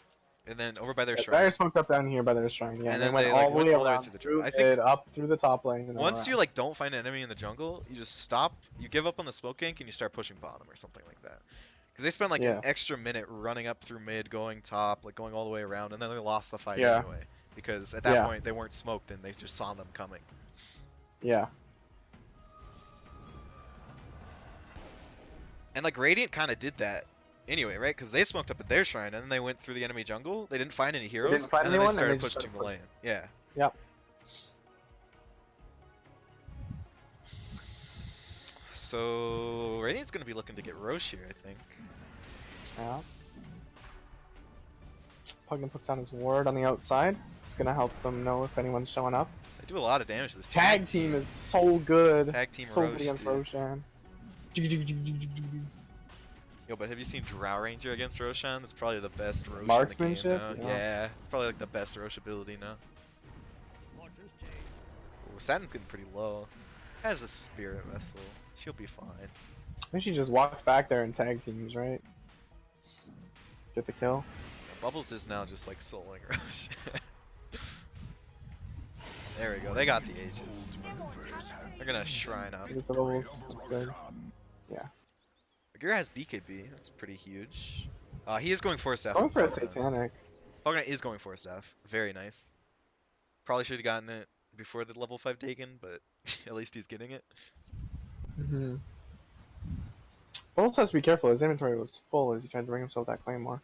[SPEAKER 1] And then over by their
[SPEAKER 3] Yeah,
[SPEAKER 1] shrine.
[SPEAKER 3] Dire smoked up down here by their shrine. Yeah,
[SPEAKER 1] And
[SPEAKER 3] and they
[SPEAKER 1] then
[SPEAKER 3] went
[SPEAKER 1] they,
[SPEAKER 3] all
[SPEAKER 1] like,
[SPEAKER 3] the
[SPEAKER 1] went
[SPEAKER 3] way
[SPEAKER 1] all the way
[SPEAKER 3] around,
[SPEAKER 1] through the
[SPEAKER 3] through
[SPEAKER 1] jungle. I think
[SPEAKER 3] mid, up through the top lane. And then
[SPEAKER 1] Once
[SPEAKER 3] around.
[SPEAKER 1] you like don't find an enemy in the jungle, you just stop, you give up on the smoke gank, and you start pushing bottom or something like that. Because they spent like
[SPEAKER 3] Yeah.
[SPEAKER 1] an extra minute running up through mid, going top, like going all the way around, and then they lost the fight
[SPEAKER 3] Yeah.
[SPEAKER 1] anyway. Because at that
[SPEAKER 3] Yeah.
[SPEAKER 1] point they weren't smoked and they just saw them coming.
[SPEAKER 3] Yeah.
[SPEAKER 1] And like Radiant kind of did that anyway, right? Because they smoked up at their shrine and then they went through the enemy jungle. They didn't find any heroes,
[SPEAKER 3] didn't find
[SPEAKER 1] and then
[SPEAKER 3] anyone,
[SPEAKER 1] they
[SPEAKER 3] and
[SPEAKER 1] started
[SPEAKER 3] they just
[SPEAKER 1] pushing
[SPEAKER 3] started
[SPEAKER 1] the lane. Yeah.
[SPEAKER 3] Yep.
[SPEAKER 1] So Radiant's gonna be looking to get Roche here, I think.
[SPEAKER 3] Yeah. Pugna puts down his ward on the outside. It's gonna help them know if anyone's showing up.
[SPEAKER 1] They do a lot of damage to this
[SPEAKER 3] Tag team is so good.
[SPEAKER 1] Tag team
[SPEAKER 3] so
[SPEAKER 1] Roche,
[SPEAKER 3] good against
[SPEAKER 1] dude.
[SPEAKER 3] Roshan.
[SPEAKER 1] Yo, but have you seen Drow Ranger against Roshan? That's probably the best Roche
[SPEAKER 3] Marksmanship?
[SPEAKER 1] in the game now.
[SPEAKER 3] Yeah.
[SPEAKER 1] Yeah, it's probably like the best Roche ability now. Ooh, Saturn's getting pretty low. Has a spirit vessel. She'll be fine.
[SPEAKER 3] I think she just walks back there and tag teams, right? Get the kill.
[SPEAKER 1] Bubbles is now just like soloing Roche. There we go. They got the Aegis. They're gonna shrine up.
[SPEAKER 3] Get the bubbles. That's good.
[SPEAKER 1] Magira has BKB. That's pretty huge. He is going for a staff.
[SPEAKER 3] Going
[SPEAKER 1] on
[SPEAKER 3] for a
[SPEAKER 1] Pugna.
[SPEAKER 3] satanic.
[SPEAKER 1] Pugna is going for a staff. Very nice. Probably should have gotten it before the level 5 taken, but at least he's getting it.
[SPEAKER 3] Mm-hmm. Bubbles has to be careful. His inventory was full as he tried to bring himself that claymore.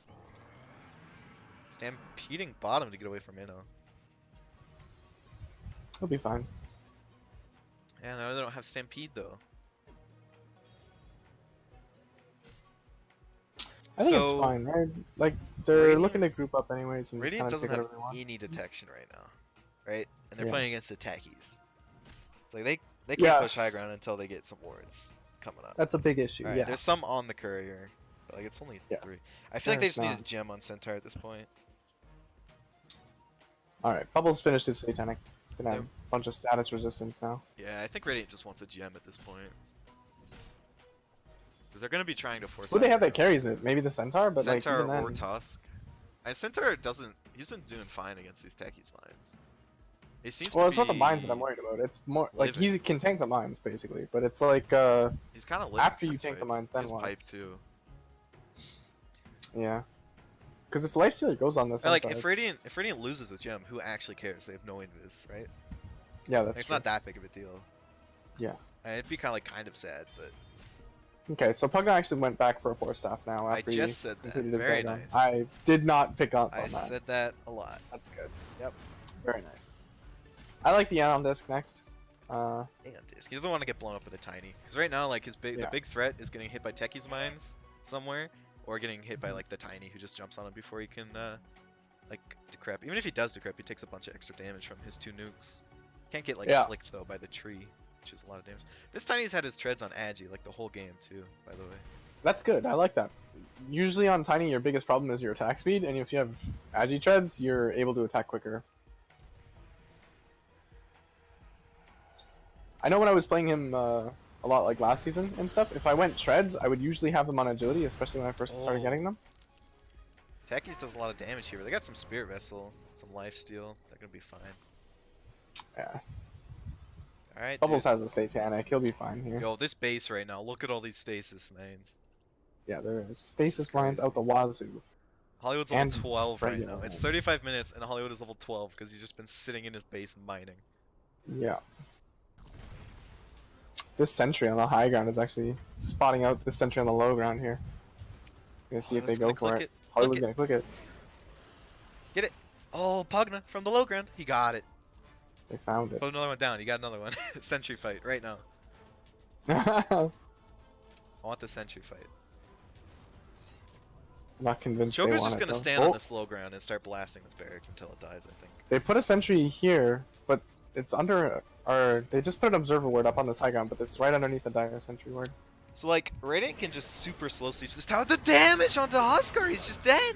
[SPEAKER 1] Stampeding bottom to get away from Inno.
[SPEAKER 3] He'll be fine.
[SPEAKER 1] Yeah, no, they don't have Stampede though.
[SPEAKER 3] I think
[SPEAKER 1] So,
[SPEAKER 3] it's fine, right? Like they're
[SPEAKER 1] Radiant-
[SPEAKER 3] looking to group up anyways and
[SPEAKER 1] Radiant
[SPEAKER 3] kind of
[SPEAKER 1] doesn't
[SPEAKER 3] take
[SPEAKER 1] have
[SPEAKER 3] whatever they want.
[SPEAKER 1] any detection right now, right? And they're
[SPEAKER 3] Yeah.
[SPEAKER 1] playing against the Tackies. It's like they can't push high
[SPEAKER 3] Yes.
[SPEAKER 1] ground until they get some wards coming up.
[SPEAKER 3] That's a big issue.
[SPEAKER 1] Alright,
[SPEAKER 3] Yeah.
[SPEAKER 1] there's some on the courier, but like it's only
[SPEAKER 3] Yeah.
[SPEAKER 1] 3. I feel like they
[SPEAKER 3] It's
[SPEAKER 1] just need a
[SPEAKER 3] not.
[SPEAKER 1] gem on Centaur at this point.
[SPEAKER 3] All right. Bubbles finished his satanic. He's gonna have
[SPEAKER 1] Yep.
[SPEAKER 3] a bunch of status resistance now.
[SPEAKER 1] Yeah, I think Radiant just wants a gem at this point. Because they're gonna be trying to force.
[SPEAKER 3] Who they
[SPEAKER 1] high
[SPEAKER 3] have that
[SPEAKER 1] ground.
[SPEAKER 3] carries it? Maybe the centaur, but
[SPEAKER 1] Centaur
[SPEAKER 3] like even
[SPEAKER 1] or
[SPEAKER 3] then,
[SPEAKER 1] Tusk. Centaur doesn't. He's been doing fine against these Techie's mines. He seems
[SPEAKER 3] Well,
[SPEAKER 1] to
[SPEAKER 3] it's not the mines that
[SPEAKER 1] be
[SPEAKER 3] I'm worried about. It's more like
[SPEAKER 1] living.
[SPEAKER 3] he can tank the mines basically, but it's like
[SPEAKER 1] He's kind of
[SPEAKER 3] after you tank the mines, then
[SPEAKER 1] his
[SPEAKER 3] what?
[SPEAKER 1] pipe too.
[SPEAKER 3] Yeah. Because if Lifestealer goes on this,
[SPEAKER 1] Or, like
[SPEAKER 3] Centaur,
[SPEAKER 1] if Radiant loses the gem, who actually cares? They have no invis, right?
[SPEAKER 3] yeah,
[SPEAKER 1] Like,
[SPEAKER 3] that's
[SPEAKER 1] it's
[SPEAKER 3] true.
[SPEAKER 1] not that big of a deal.
[SPEAKER 3] Yeah.
[SPEAKER 1] And it'd be kind of sad, but
[SPEAKER 3] Okay, so Pugna actually went back for a 4-staff now
[SPEAKER 1] I
[SPEAKER 3] after
[SPEAKER 1] just
[SPEAKER 3] he
[SPEAKER 1] said that.
[SPEAKER 3] completed his
[SPEAKER 1] Very
[SPEAKER 3] Dragon.
[SPEAKER 1] nice.
[SPEAKER 3] I did not pick up on
[SPEAKER 1] I
[SPEAKER 3] that.
[SPEAKER 1] said that a lot.
[SPEAKER 3] That's good.
[SPEAKER 1] Yep.
[SPEAKER 3] Very nice. I like the Aeon Disc next.
[SPEAKER 1] And Disc. He doesn't want to get blown up with a tiny. Because right now, like the
[SPEAKER 3] Yeah.
[SPEAKER 1] big threat is getting hit by Techie's mines somewhere, or getting hit by like the tiny who just jumps on him before he can like decrep. Even if he does decrep, he takes a bunch of extra damage from his 2 nukes. Can't get like
[SPEAKER 3] Yeah.
[SPEAKER 1] flicked though by the tree, which is a lot of damage. This tiny's had his treads on Agi like the whole game too, by the way.
[SPEAKER 3] That's good. I like that. Usually on Tiny, your biggest problem is your attack speed, and if you have Agi treads, you're able to attack quicker. I know when I was playing him a lot like last season and stuff, if I went treads, I would usually have them on agility, especially when I first started
[SPEAKER 1] Oh.
[SPEAKER 3] getting them.
[SPEAKER 1] Techie's does a lot of damage here. They got some Spirit Vessel, some Life Steal. They're gonna be fine.
[SPEAKER 3] Yeah.
[SPEAKER 1] Alright,
[SPEAKER 3] Bubbles has a Satanic. He'll be fine here.
[SPEAKER 1] Yo, this base right now, look at all these stasis mains.
[SPEAKER 3] Yeah, there is.
[SPEAKER 1] This is
[SPEAKER 3] Stasis mines
[SPEAKER 1] crazy.
[SPEAKER 3] out the wazoo.
[SPEAKER 1] Hollywood's level
[SPEAKER 3] And
[SPEAKER 1] 12 right
[SPEAKER 3] regular
[SPEAKER 1] now. It's
[SPEAKER 3] ones.
[SPEAKER 1] 35 minutes and Hollywood is level 12 because he's just been sitting in his base mining.
[SPEAKER 3] Yeah. This sentry on the high ground is actually spotting out the sentry on the low ground here. Gonna see if they
[SPEAKER 1] Hollywood's
[SPEAKER 3] go
[SPEAKER 1] gonna
[SPEAKER 3] for
[SPEAKER 1] click
[SPEAKER 3] it.
[SPEAKER 1] it.
[SPEAKER 3] Hollywood's
[SPEAKER 1] Click
[SPEAKER 3] gonna click it.
[SPEAKER 1] Get it! Oh, Pugna from the low ground. He got it.
[SPEAKER 3] They found it.
[SPEAKER 1] Put another one down. You got another one. Sentry fight right now.
[SPEAKER 3] I'm
[SPEAKER 1] I want the sentry fight.
[SPEAKER 3] not convinced they
[SPEAKER 1] Joker's
[SPEAKER 3] want
[SPEAKER 1] just
[SPEAKER 3] it,
[SPEAKER 1] gonna
[SPEAKER 3] though.
[SPEAKER 1] stand
[SPEAKER 3] Oh,
[SPEAKER 1] on this low ground and start blasting this barracks until it dies, I think.
[SPEAKER 3] They put a sentry here, but it's under our. They just put an observer ward up on this high ground, but it's right underneath the dire sentry ward.
[SPEAKER 1] So like, Radiant can just super slow siege this tower. The damage onto Huskar, he's just dead!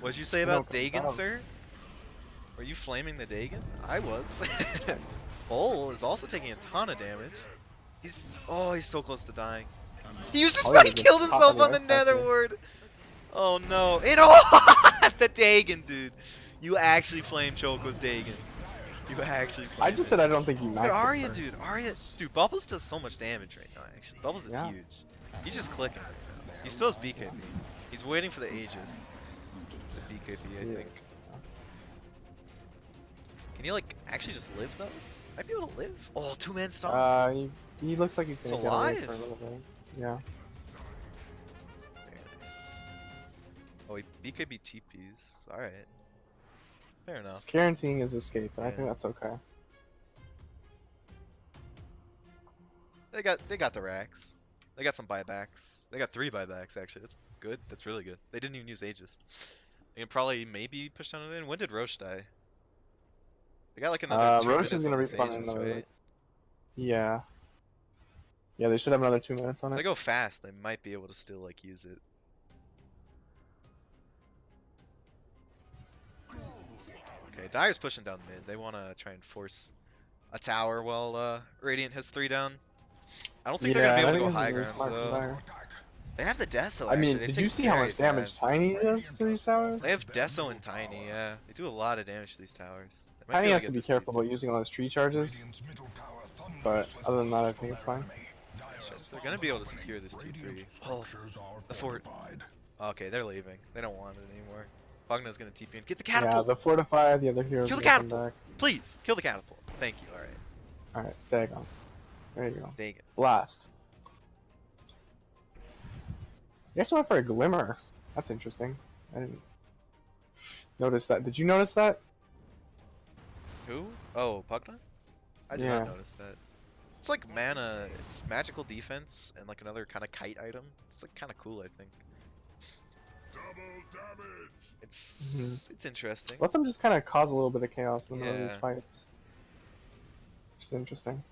[SPEAKER 1] What'd you say about
[SPEAKER 3] No,
[SPEAKER 1] Dagon,
[SPEAKER 3] no.
[SPEAKER 1] sir? Were you flaming the Dagon? I was. Bull is also taking a ton of damage. He's so close to dying. He used his
[SPEAKER 3] Oh, yeah,
[SPEAKER 1] spike,
[SPEAKER 3] just
[SPEAKER 1] killed
[SPEAKER 3] pop
[SPEAKER 1] himself
[SPEAKER 3] on
[SPEAKER 1] on
[SPEAKER 3] the
[SPEAKER 1] the
[SPEAKER 3] ice factor.
[SPEAKER 1] nether ward. Oh no. The Dagon, dude. You actually flamed Choco's Dagon. You actually flamed
[SPEAKER 3] I just said I don't think you
[SPEAKER 1] Look
[SPEAKER 3] max
[SPEAKER 1] at
[SPEAKER 3] it
[SPEAKER 1] Arya,
[SPEAKER 3] for-
[SPEAKER 1] dude. Dude, Bubbles does so much damage right now, actually. Bubbles is
[SPEAKER 3] Yeah.
[SPEAKER 1] huge. He's just clicking right now. He still has BKB. He's waiting for the Aegis to BKB, I think.
[SPEAKER 3] Yes.
[SPEAKER 1] Can he, like, actually just live, though? Might be able to live. Oh, 2-man stomp.
[SPEAKER 3] He looks like he's
[SPEAKER 1] It's
[SPEAKER 3] gonna get away
[SPEAKER 1] alive.
[SPEAKER 3] for a little bit. Yeah.
[SPEAKER 1] Very nice. Oh, he BKB TPs. Alright. Fair enough.
[SPEAKER 3] Just guaranteeing his escape, and I
[SPEAKER 1] Yeah.
[SPEAKER 3] think that's okay.
[SPEAKER 1] They got the racks. They got some buybacks. They got 3 buybacks, actually. That's good. That's really good. They didn't even use Aegis. They can probably maybe push down it in. When did Roche die? They got like another 2
[SPEAKER 3] Roche
[SPEAKER 1] minutes
[SPEAKER 3] is gonna
[SPEAKER 1] on this
[SPEAKER 3] respawn in
[SPEAKER 1] Aegis,
[SPEAKER 3] another.
[SPEAKER 1] right?
[SPEAKER 3] Yeah. Yeah, they should have another 2 minutes on
[SPEAKER 1] If they
[SPEAKER 3] it.
[SPEAKER 1] go fast, they might be able to still like use it. Okay, Dire's pushing down mid. They want to try and force a tower while Radiant has 3 down. I don't think
[SPEAKER 3] Yeah,
[SPEAKER 1] they're
[SPEAKER 3] I
[SPEAKER 1] gonna be able
[SPEAKER 3] think
[SPEAKER 1] to go
[SPEAKER 3] this is
[SPEAKER 1] high
[SPEAKER 3] really
[SPEAKER 1] ground
[SPEAKER 3] smart
[SPEAKER 1] though.
[SPEAKER 3] from Dire.
[SPEAKER 1] They have the Deso.
[SPEAKER 3] I mean,
[SPEAKER 1] actually. They
[SPEAKER 3] did
[SPEAKER 1] take
[SPEAKER 3] you see how
[SPEAKER 1] very
[SPEAKER 3] much damage
[SPEAKER 1] fast.
[SPEAKER 3] Tiny does to these towers?
[SPEAKER 1] They have Deso and Tiny. Yeah, they do a lot of damage to these towers. They might
[SPEAKER 3] Tiny
[SPEAKER 1] able
[SPEAKER 3] has
[SPEAKER 1] get
[SPEAKER 3] to be
[SPEAKER 1] this
[SPEAKER 3] careful
[SPEAKER 1] TP.
[SPEAKER 3] about using all his tree charges.
[SPEAKER 2] Radiant's middle tower thunders
[SPEAKER 3] But
[SPEAKER 2] with
[SPEAKER 3] other than that, I
[SPEAKER 2] blows
[SPEAKER 3] think it's
[SPEAKER 2] from our
[SPEAKER 3] fine.
[SPEAKER 2] enemy. Dire
[SPEAKER 1] So they're gonna be able to secure this
[SPEAKER 2] Radiant
[SPEAKER 1] T3. Oh,
[SPEAKER 2] structures are
[SPEAKER 1] the fort.
[SPEAKER 2] fortified.
[SPEAKER 1] okay, they're leaving. They don't want it anymore. Bugna's gonna TP in. Get the
[SPEAKER 3] Yeah,
[SPEAKER 1] catapult!
[SPEAKER 3] the fortify, the other heroes
[SPEAKER 1] Kill the
[SPEAKER 3] are coming
[SPEAKER 1] catapult!
[SPEAKER 3] back.
[SPEAKER 1] Please, kill the catapult. Thank you, alright.
[SPEAKER 3] Alright, Dagon. There you go.
[SPEAKER 1] Dang it.
[SPEAKER 3] Blast. You actually went for a glimmer. That's interesting. I didn't notice that. Did you notice that?
[SPEAKER 1] Who? Oh, Pugna? I did
[SPEAKER 3] Yeah.
[SPEAKER 1] not notice that. It's like mana, it's magical defense and like another kind of kite item. It's like kind of cool, I think. It's interesting.
[SPEAKER 3] Let them just kind of cause a little bit of chaos in the middle of
[SPEAKER 1] Yeah.
[SPEAKER 3] these fights. Which is interesting.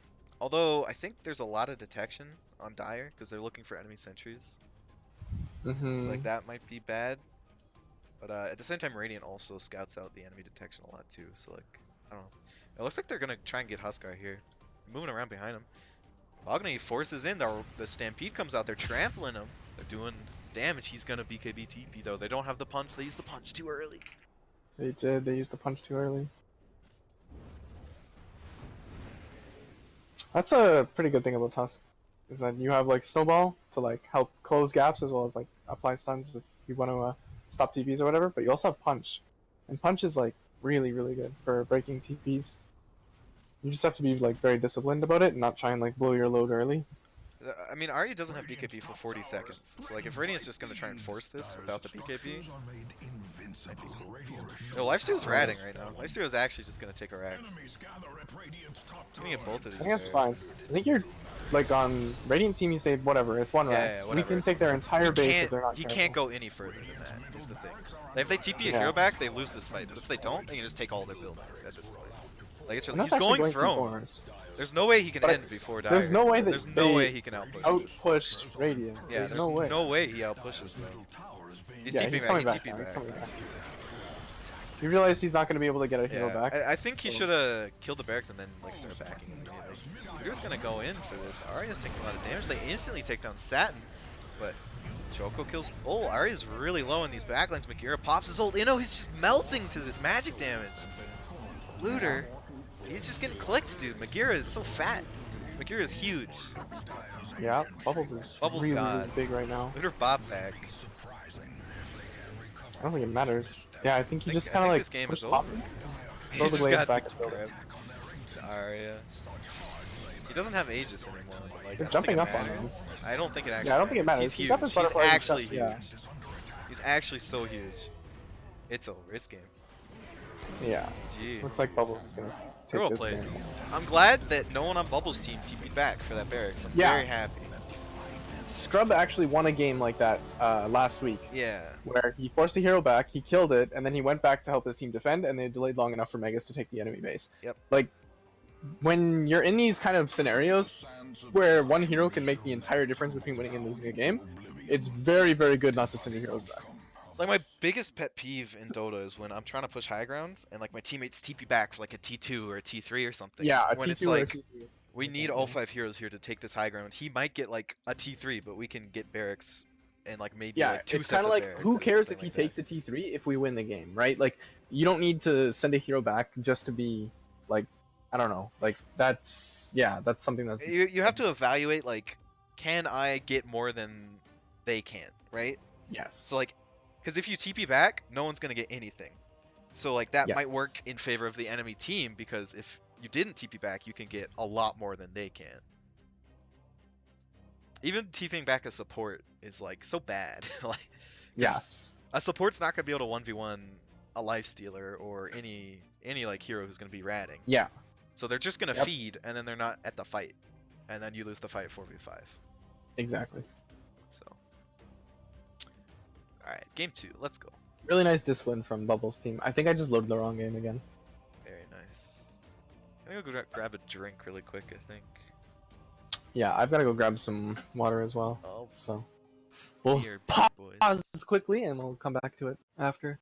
[SPEAKER 1] Although I think there's a lot of detection on Dire because they're looking for enemy sentries.
[SPEAKER 3] Mm-hmm.
[SPEAKER 1] So like that might be bad. But at the same time, Radiant also scouts out the enemy detection a lot too. So like, I don't know. It looks like they're gonna try and get Huskar here. Moving around behind him. Pugna forces in. The Stampede comes out. They're trampling him. They're doing damage, he's gonna BKB TP though. They don't have the punch. They used the punch too early.
[SPEAKER 3] They did. They used the punch too early. That's a pretty good thing about Tusk, is that you have like Snowball to like help close gaps as well as like apply stuns if you want to stop TPs or whatever. But you also have Punch, and Punch is like really good for breaking TPs. You just have to be like very disciplined about it and not try and like blow your load early.
[SPEAKER 1] I mean, Ahri doesn't have BKB for 40 seconds, so like if Radiant's just gonna try and force this without the BKB, so Lifesteal's ratting right now. Lifesteal is actually just gonna take a Rax. I'm gonna get both of these.
[SPEAKER 3] I think that's fine. I think you're like on Radiant team. You say whatever, it's one
[SPEAKER 1] Yeah,
[SPEAKER 3] Rax.
[SPEAKER 1] yeah,
[SPEAKER 3] We
[SPEAKER 1] whatever,
[SPEAKER 3] can
[SPEAKER 1] it's
[SPEAKER 3] take their entire base if they're not
[SPEAKER 1] He
[SPEAKER 3] careful.
[SPEAKER 1] can't go any further than that, is the thing. Like, if they TP a
[SPEAKER 3] Yeah.
[SPEAKER 1] hero back, they lose this fight, but if they don't, they can just take all their buildings at this point. Like, it's
[SPEAKER 3] And
[SPEAKER 1] really,
[SPEAKER 3] that's
[SPEAKER 1] he's
[SPEAKER 3] actually
[SPEAKER 1] going
[SPEAKER 3] going
[SPEAKER 1] throne.
[SPEAKER 3] T4s.
[SPEAKER 1] There's no way he can
[SPEAKER 3] But
[SPEAKER 1] end before Dire.
[SPEAKER 3] there's no way that
[SPEAKER 1] There's no
[SPEAKER 3] they
[SPEAKER 1] way he can outpush this.
[SPEAKER 3] Outpushed Radiant.
[SPEAKER 1] Yeah,
[SPEAKER 3] there's no way.
[SPEAKER 1] no way he outpushes them. He's
[SPEAKER 3] Yeah,
[SPEAKER 1] TPing
[SPEAKER 3] he's
[SPEAKER 1] back,
[SPEAKER 3] coming
[SPEAKER 1] he
[SPEAKER 3] back.
[SPEAKER 1] TP'd
[SPEAKER 3] Now. He's
[SPEAKER 1] back.
[SPEAKER 3] coming back. He realized he's not going to be able to get a hero
[SPEAKER 1] Yeah,
[SPEAKER 3] back.
[SPEAKER 1] I think he
[SPEAKER 3] so-
[SPEAKER 1] should have killed the barracks and then like start backing him. We're just gonna go in for this. Arya's taking a lot of damage. They instantly take down Satin, but Choco kills Bull. Arya's really low in these backlines. Magira pops his ult. Inno, he's just melting to this magic damage. Looter, he's just getting clicked, dude. Magira is so fat. Magira is huge.
[SPEAKER 3] Yeah, Bubbles is
[SPEAKER 1] Bubbles
[SPEAKER 3] really
[SPEAKER 1] God.
[SPEAKER 3] big right now.
[SPEAKER 1] Looter Bob back.
[SPEAKER 3] I don't think it matters. Yeah, I think he
[SPEAKER 1] I
[SPEAKER 3] just
[SPEAKER 1] think
[SPEAKER 3] kind of like
[SPEAKER 1] this game
[SPEAKER 3] pushed
[SPEAKER 1] is
[SPEAKER 3] pop.
[SPEAKER 1] over.
[SPEAKER 3] Throw
[SPEAKER 1] He's
[SPEAKER 3] the
[SPEAKER 1] just
[SPEAKER 3] blades
[SPEAKER 1] got
[SPEAKER 3] back
[SPEAKER 1] the
[SPEAKER 3] and build it.
[SPEAKER 1] grab. Arya. He doesn't have Aegis anymore. Like,
[SPEAKER 3] They're
[SPEAKER 1] I don't
[SPEAKER 3] jumping
[SPEAKER 1] think
[SPEAKER 3] up
[SPEAKER 1] it
[SPEAKER 3] on him.
[SPEAKER 1] matters. I don't think it actually
[SPEAKER 3] Yeah, I don't think it matters.
[SPEAKER 1] He's
[SPEAKER 3] He's
[SPEAKER 1] huge.
[SPEAKER 3] got this
[SPEAKER 1] He's
[SPEAKER 3] butterfly and
[SPEAKER 1] actually
[SPEAKER 3] stuff,
[SPEAKER 1] huge.
[SPEAKER 3] yeah.
[SPEAKER 1] He's actually so huge. It's over. It's game.
[SPEAKER 3] Yeah,
[SPEAKER 1] Gee.
[SPEAKER 3] looks like Bubbles is gonna take
[SPEAKER 1] Well
[SPEAKER 3] this
[SPEAKER 1] played.
[SPEAKER 3] game.
[SPEAKER 1] I'm glad that no one on Bubbles' team TP'd back for that barracks. I'm
[SPEAKER 3] Yeah.
[SPEAKER 1] very happy.
[SPEAKER 3] Scrub actually won a game like that last week,
[SPEAKER 1] Yeah.
[SPEAKER 3] where he forced a hero back, he killed it, and then he went back to help his team defend, and they delayed long enough for Megas to take the enemy base.
[SPEAKER 1] Yep.
[SPEAKER 3] Like, when you're in these kind of scenarios where one hero can make the entire difference between winning and losing a game, it's very good not to send your heroes back.
[SPEAKER 1] Like, my biggest pet peeve in Dota is when I'm trying to push high ground and, like, my teammates TP back for, like, a T2 or a T3 or something.
[SPEAKER 3] Yeah, a
[SPEAKER 1] when
[SPEAKER 3] T2
[SPEAKER 1] it's
[SPEAKER 3] or a
[SPEAKER 1] like,
[SPEAKER 3] T3.
[SPEAKER 1] we need all 5 heroes here to take this high ground. He might get, like, a T3, but we can get barracks and, like, maybe,
[SPEAKER 3] Yeah,
[SPEAKER 1] like, 2
[SPEAKER 3] it's
[SPEAKER 1] sets
[SPEAKER 3] kind of
[SPEAKER 1] of
[SPEAKER 3] like,
[SPEAKER 1] barracks
[SPEAKER 3] who
[SPEAKER 1] or
[SPEAKER 3] cares if
[SPEAKER 1] something
[SPEAKER 3] he
[SPEAKER 1] like that.
[SPEAKER 3] takes a T3 if we win the game, right? Like, you don't need to send a hero back just to be, like, I don't know. Like, that's something that...
[SPEAKER 1] You have to evaluate, like, can I get more than they can, right?
[SPEAKER 3] Yes.
[SPEAKER 1] So, like, because if you TP back, no one's going to get anything. So, like, that might
[SPEAKER 3] Yes.
[SPEAKER 1] work in favor of the enemy team, because if you didn't TP back, you can get a lot more than they can. Even TPing back a support is, like, so bad. Like, 'cause
[SPEAKER 3] Yes.
[SPEAKER 1] a support's not going to be able to 1v1 a lifestealer or any like, hero who's going to be ratting.
[SPEAKER 3] Yeah.
[SPEAKER 1] So they're just going to
[SPEAKER 3] Yep.
[SPEAKER 1] feed, and then they're not at the fight. And then you lose the fight 4v5.
[SPEAKER 3] Exactly.
[SPEAKER 1] So, alright, game 2, let's go.
[SPEAKER 3] Really nice discipline from Bubbles' team. I think I just loaded the wrong game again.
[SPEAKER 1] Very nice. Can I go grab a drink really quick, I think?
[SPEAKER 3] Yeah, I've got to go grab some water as well.
[SPEAKER 1] Oh,
[SPEAKER 3] So we'll
[SPEAKER 1] here,
[SPEAKER 3] pause
[SPEAKER 1] boys.
[SPEAKER 3] quickly and we'll come back to it after.